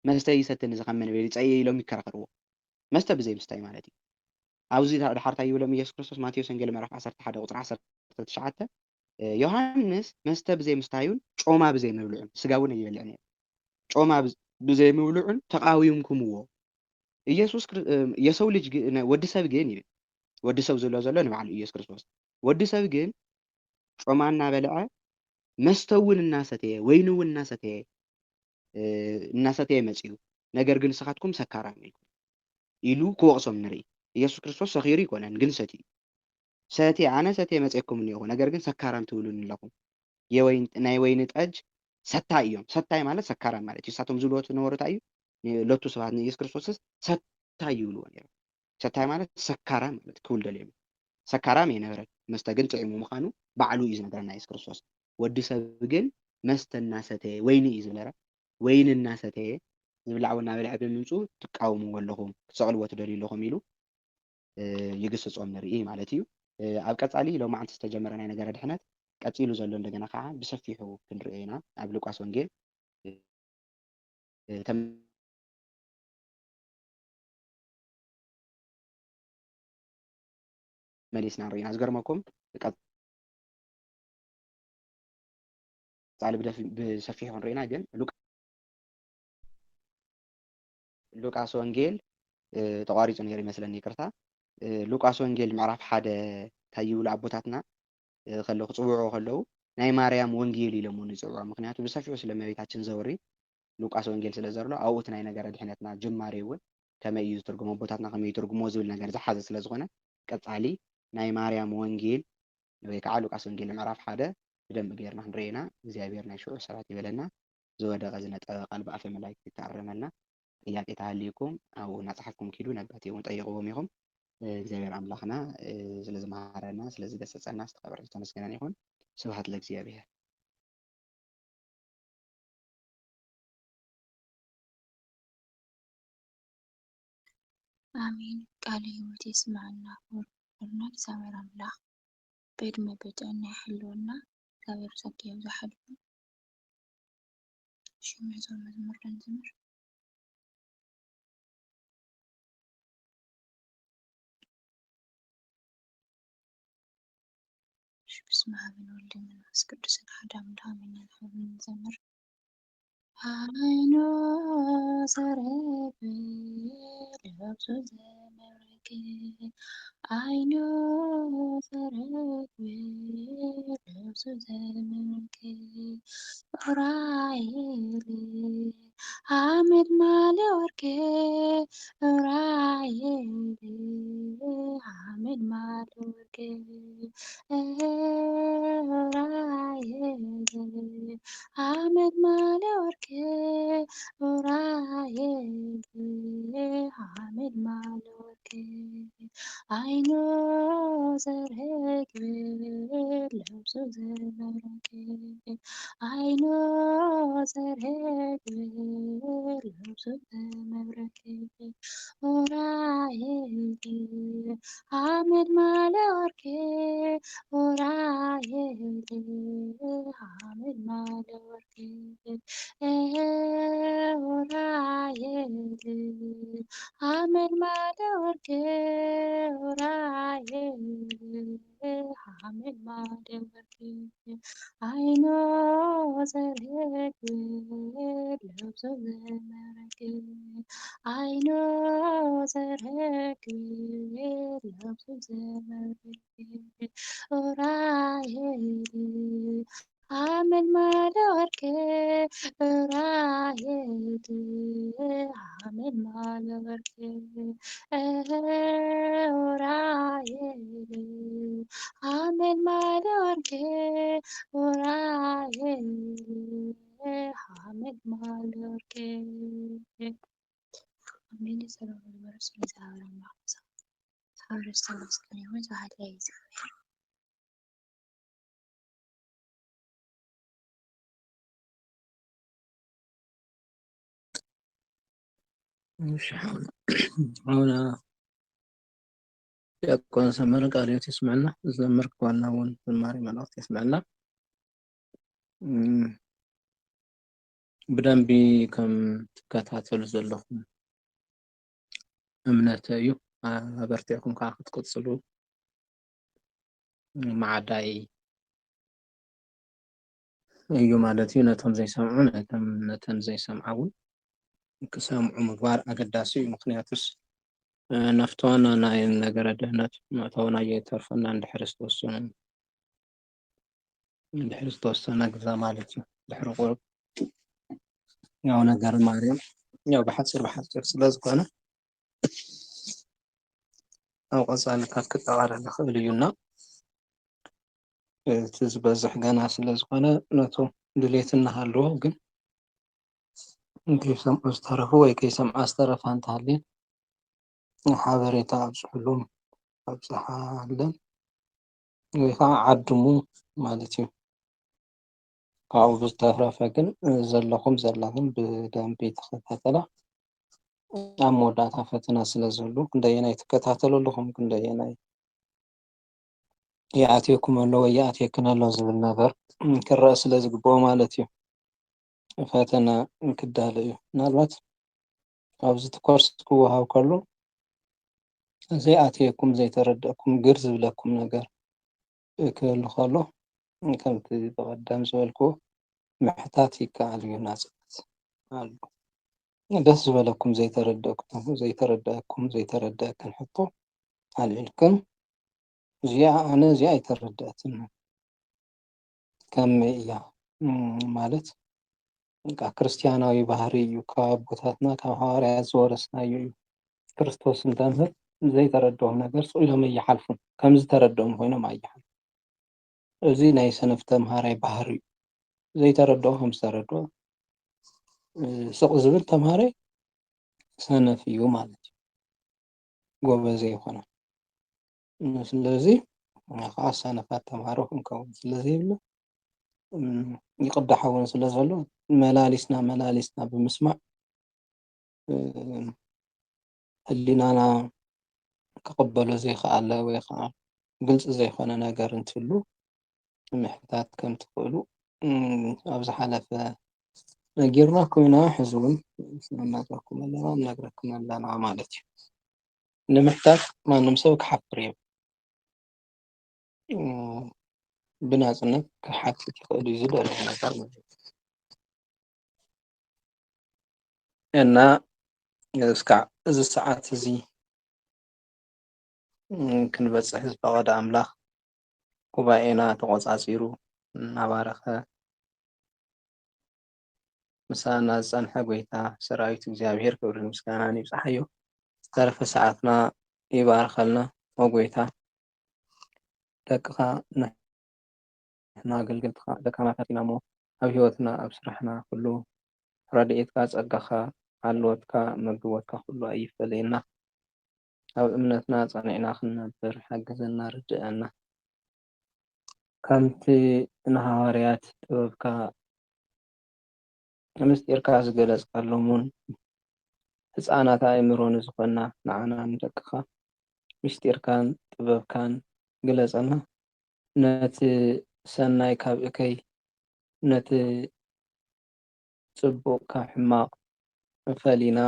መስተ ይሰቲ ንዝኸመነ ቤል ፀየ ኢሎም ይከራኸርዎ መስተ ብዘይ ምስታይ ማለት እዩ። ኣብዚ ድሓር እንታይ ይብሎም ኢየሱስ ክርስቶስ ማቴዎስ ወንጌል ምዕራፍ 11 ቁፅሪ 19 ዮሐንስ መስተ ብዘይ ምስታዩን ጮማ ብዘይ ምብልዑን ስጋ እውን ይበልዕ ነይሩ ጮማ ብዘይ ምብልዑን ተቃዊምኩምዎ ኢየሱስ የሰው ልጅ ወዲ ሰብ ግን ይብል ወዲ ሰብ ዘሎ ንባዕሉ ኢየሱስ ክርስቶስ ወዲ ሰብ ግን ጮማ እናበልዐ መስተ እውን እናሰተየ ወይኒ እውን እናሰተየ መፅዩ ነገር ግን ንስኻትኩም ሰካራም ኢልኩም ኢሉ ክወቕሶም ንርኢ ኢየሱስ ክርስቶስ ሰኺሩ ይኮነን ግን ሰቲ ኣነ ሰትየ መፅየኩም እኒኹ ነገር ግን ሰካራም ትብሉን ኣለኹም ናይ ወይኒ ጠጅ ሰታይ እዮም ሰታይ ማለት ሰካራም ማለት እዩ ንሳቶም ዝብልዎ ዝነበሩ እንታይ እዩ ሎቱ ሰባት ንኢየሱስ ክርስቶስስ ሰታይ ይብልዎ ነይሮም ሰታይ ማለት ሰካራም ማለት ክብል ደልዮም ሰካራም የነበረ መስተ ግን ጥዒሙ ምዃኑ ባዕሉ እዩ ዝነገረና ኢየሱስ ክርስቶስ ወዲ ሰብ ግን መስተ እናሰተየ ወይኒ እዩ ዝነበረ ወይኒ እናሰተየ ዝብላዕ እናበልዐ ብምምፁ ትቃወምዎ ኣለኹም ክትሰቕልዎ ትደልዩ ኣለኹም ኢሉ ይግስጾም ንርኢ ማለት እዩ። ኣብ ቀጻሊ ሎማዓንቲ ዝተጀመረ ናይ ነገረ ድሕነት ቀፂሉ ዘሎ እንደገና ከዓ ብሰፊሑ ክንሪኦ ኢና ኣብ ሉቃስ ወንጌል መሊስና ንሪኢና ዝገርመኩም ቀጻሊ ብሰፊሑ ክንሪኢና ግን ሉቃስ ወንጌል ተቋሪፁ ነይሩ ይመስለኒ ይቅርታ ሉቃስ ወንጌል ምዕራፍ 1 እንታይ ይብሉ ኣቦታትና ከለዉ ክፅውዕዎ ከለዉ ናይ ማርያም ወንጌል ኢሎም እውን ይፅውዖ ምክንያቱ ብሰፊሑ ስለ እመቤታችን ዘውሪ ሉቃስ ወንጌል ስለ ዘሎ ኣብኡ እቲ ናይ ነገረ ድሕነትና ጅማሬ እውን ከመይ እዩ ዝትርጉሞ ኣቦታትና ከመይ ይትርጉሞ ዝብል ነገር ዝሓዘ ስለ ዝኾነ ቀጻሊ ናይ ማርያም ወንጌል ወይ ከዓ ሉቃስ ወንጌል ምዕራፍ 1 ብደንቢ ጌርና ክንሪኢና እግዚኣብሔር ናይ ሽዑ ሰባት ይበለና ዝወደቐ ዝነጠበ ቃል ብኣፈ መላእክቲ ይተኣረመልና ጥያቄ ተሃልይኩም ኣብኡ እናፅሓፍኩም ኪዱ ነባቲ እውን ጠይቕዎም ኢኹም እግዚአብሔር ኣምላኽና ስለ ዝመሃረና ስለ ዝገሰጸና ዝተኸበረ ዝተመስገነ ይኹን ስብሐት ለእግዚአብሔር አሜን። ቃለ ሕይወት ይስማዕና ወርና እግዚአብሔር አምላክ በዕድሜ በጤና ይሕልወና እግዚአብሔር ጸጋ ይብዛሕልና ሽሙ ዞም መዝሙር ለንዝምር بسم الله والولد والمنفس القدس أحد أمر من الحب نزمر عينو سرب لبس زمرك عينو سرب لبس زمرك رايلي عامد مالي وركي رايلي عامد مالي وركي رايلي عامد مالي وركي رايلي عامد مالي وركي عينو زرهك لبسو زرهك عينو زرهك لبسو زرهك ورايلي عامد مالي وركي ورايلي عامد مالي وركي ورايلي عامد مالي وركي ورايلي عامد مالي وركي عينو زرهك لبسو زمرك عينو زرهك لبسو زمرك ورايلي عامل مالي وركي رايلي عامل مالي وركي ورايلي عامل مالي وركي ورايلي عامل مالي وركي አሜን። የሰላም መንፈስ ለእግዚአብሔር አምላክ እግዚአብሔር ተመስገን ይሁን። ዛሬ እግዚአብሔር مش هون يكون سمر قاليوت يسمعنا زمر كوانا ون زماري ملوت يسمعنا بدنب كم تكاتاتل زلهم እምነት እዩ ኣበርቲዕኩም ከዓ ክትቅፅሉ ማዕዳይ እዩ ማለት እዩ ነቶም ዘይሰምዑ ነተን ዘይሰምዓ እውን ክሰምዑ ምግባር ኣገዳሲ እዩ ምክንያቱስ ነፍትዋና ናይ ነገረ ድህነት መእተውና እየተርፈና እንድሕር ዝተወሰነ ግዛ ማለት እዩ ድሕሪ ቁርብ ያው ነገር ማርያም ያው ብሓፂር ስለዝኮነ ኣብ ቀፃልታት ክጠቃለል ይኽእል እዩና እቲ ዝበዝሕ ገና ስለዝኮነ ነቶም ድሌት እናሃለዎ ግን ከይሰምዑ ዝተረፉ ወይ ከይሰምዓ ዝተረፋ እንተሃልየን ሓበሬታ ኣብፅሕሎም ኣብፅሓለን ወይ ከዓ ዓድሙ ማለት እዩ ካብኡ ብዝተረፈ ግን ዘለኹም ዘላኹም ብደንቢ ተኸታተላ ኣብ መወዳእታ ፈተና ስለዘሎ ክንደየናይ ትከታተሉ ኣለኹም ክንደየናይ ይኣትየኩም ኣሎ ወይ ይኣትየክን ኣሎ ዝብል ነገር ክረአ ስለ ዝግብኦ ማለት እዩ ፈተና ክዳለ እዩ ምናልባት ኣብዚ እቲ ኮርስ ክወሃብ ከሎ ዘይኣትየኩም ዘይተረድአኩም ግር ዝብለኩም ነገር ክህሉ ከሎ ከምቲ ብቀዳም ዝበልክዎ ምሕታት ይከኣል እዩ ናፅነት ኣሎ ደስ ዝበለኩም ዘይተረድአኩም ዘይተረድአክን ሕቶ ኣልዒልክን እዚኣ ኣነ እዚኣ ኣይተረድአትን ከመይ እያ ማለት ክርስትያናዊ ባህሪ እዩ ካብ ኣቦታትና ካብ ሃዋርያት ዝወረስናዮ እዩ ክርስቶስ እንተምህር ዘይተረድኦም ነገር ስኢሎም ኣይሓልፉን ከም ዝተረድኦም ኮይኖም ኣይሓልፉን እዚ ናይ ሰነፍ ተምሃራይ ባህሪ እዩ ዘይተረድኦ ከም ዝተረድኦ ስቕ ዝብል ተምሃራይ ሰነፍ እዩ ማለት እዩ ጎበዝ ኣይኮነን ስለዚ ከዓ ሰነፋት ተምሃሮ ክንከውን ስለዘይብሉ ይቅዳሕ እውን ስለ ዘሎ መላሊስና ብምስማዕ ህሊናና ክቅበሎ ዘይከኣለ ወይ ከዓ ግልፂ ዘይኮነ ነገር እንትህሉ ምሕታት ከም ትኽእሉ ኣብ ዝሓለፈ ነጊርናኩም ኢና ሕዚ እውን እናገርኩም ኣለና ነግረኩም ኣለና ማለት እዩ ንምሕታት ማንም ሰብ ክሓፍር የብሉን ብናፅነት ክሓትት ይኽእል እዩ ዝደለዮ ነገር ማለት እዩ እና እስካዕ እዚ ሰዓት እዚ ክንበፅሕ ዝፈቐደ ኣምላኽ ጉባኤና ተቆፃፂሩ እናባረኸ ምሳና ዝፀንሐ ጎይታ ሰራዊት እግዚኣብሔር ክብርን ምስጋናን ይብፃሕዮ ዝተረፈ ሰዓትና ይባርኸልና ወጎይታ ደቅኻ ንሕና ኣገልገልትካ ደካማታት ኢና እሞ ኣብ ሂወትና ኣብ ስራሕና ኩሉ ረድኤትካ ፀጋኻ ሃልወትካ መግቦትካ ኩሉ ኣይፈለየና ኣብ እምነትና ፀኒዕና ክንነብር ሓግዘና ርድአና ከምቲ ንሃዋርያት ጥበብካ ምስጢርካ ዝገለፅካሎምን ህፃናት ኣእምሮ ንዝኮና ንዓና ንደቅኻ ምስጢርካን ጥበብካን ግለፀና ነቲ ሰናይ ካብ እከይ ነቲ ፅቡቅ ካብ ሕማቅ ፈሊና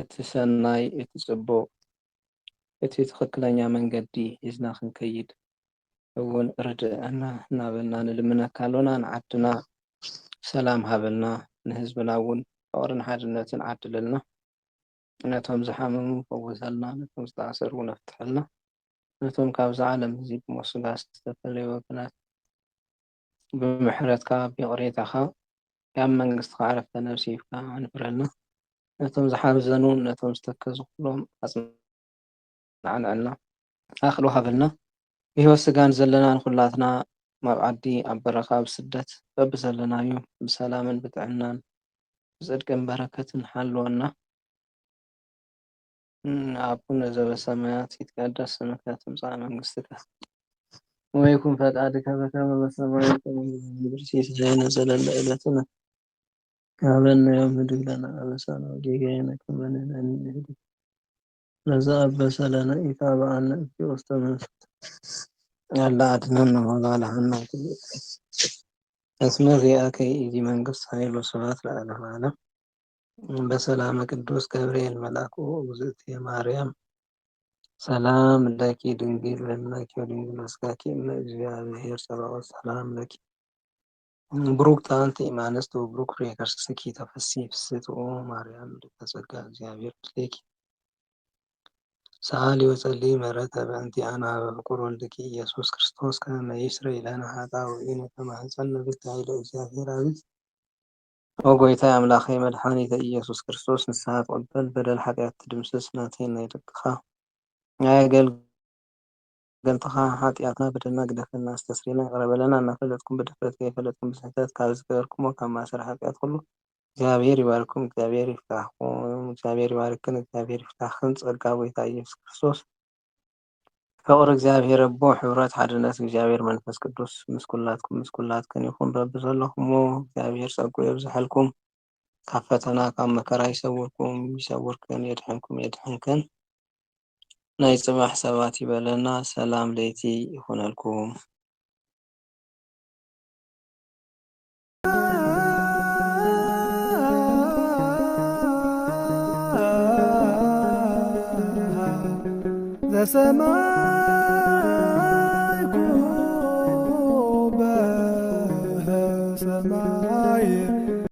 እቲ ሰናይ እቲ ፅቡቅ እቲ ትክክለኛ መንገዲ ሒዝና ክንከይድ እውን ርድአና እናበልና ንልምነካ ኣሎና ንዓድና ሰላም ሃበልና ንህዝብና እውን ፍቅርን ሓድነትን ዓድለልና ነቶም ዝሓመሙ ፈውሰልና ነቶም ዝተኣሰሩ እውን ኣፍትሐልና ነቶም ካብዚ ዓለም እዚ ብሞት ስጋ ዝተፈለዩ ወገናት ብምሕረትካ ብይቕሬታኻ ካብ መንግስትካ ዕረፍተ ነፍሲ ሂብካ ኣንብረልና ነቶም ዝሓዘኑ ነቶም ዝተከዙ ኩሎም ኣጽናዕና ኣኽሎ ሃበልና ብሂወት ስጋን ዘለና ንኩላትና ኣብ ዓዲ ኣብ በረኻ ኣብ ስደት በብዘለናዩ ብሰላምን ብጥዕናን ብፅድቅን በረከትን ሓልወና አቡነ ዘበሰማያት ይትቀደስ ስምከ ትምጻእ መንግስትከ ወይኩን ፈቃድከ በከመ በሰማይ ከማሁ በምድር ሲሳየነ ዘለለ ዕለትነ ሀበነ ዮም ህድግ ለነ አበሳነ ወጌጋየነ ከመ ንሕነኒ ንህድግ ለዘአበሰ ለነ ኢታብአነ እግዚኦ ውስተ መንሱት አላ አድኅነነ ወባልሐነ ኩሉ እስመ ዚአከ ይእቲ መንግስት ኃይል ወስብሐት ለዓለመ ዓለም በሰላመ ቅዱስ ገብርኤል መልአኩ እግዝእትየ ማርያም ሰላም ለኪ ድንግል በኅሊናኪ ወድንግል በሥጋኪ እመ እግዚአብሔር ጸባኦት ሰላም ለኪ ብሩክት አንቲ እምአንስት ወብሩክ ፍሬ ከርሥኪ ተፈሥሒ ፍስሕት ኦ ማርያም ምልዕተ ጸጋ እግዚአብሔር ምስሌኪ ሰአሊ ወጸልዪ ምሕረተ በእንቲአነ በፍቁር ወልድኪ ኢየሱስ ክርስቶስ ከመ ይስረይ ለነ ኃጣውኢነ ከማኅፀነ ብልተ ኃይለ እግዚአብሔር አብይ ኦ ጐይታዬ አምላኬ መድኃኒተ ኢየሱስ ክርስቶስ ንስሐ ትቅበል በደል ኃጢአት ትድምስስ ናተይ ናይ ደቅኻ ናይ አገልግልትኻ ኃጢአትና በደልና ግደፈና አስተስርየና ይቅር በለና እናፈለጥኩም በድፍረት ከይፈለጥኩም ብስሕተት ካብ ዝገበርኩሞ ካብ ማእሰረ ኃጢአት ሁሉ እግዚአብሔር ይባርኩም፣ እግዚአብሔር ይፍታሕኩም፣ እግዚአብሔር ይባርክን፣ እግዚአብሔር ይፍታሕክን። ጸጋ ጐይታ ኢየሱስ ክርስቶስ ፍቅር እግዚአብሔር አቦ ሕብረት ሓድነት እግዚአብሔር መንፈስ ቅዱስ ምስ ኩላትክን ይኹን። በቢ ዘለኹሞ እግዚአብሔር ጸጉ የብዝሐልኩም፣ ካብ ፈተና ካብ መከራ ይሰውርኩም፣ ይሰውርክን፣ የድሕንከን ናይ ጽባሕ ሰባት ይበለና። ሰላም ለይቲ ይኹነልኩም። the summer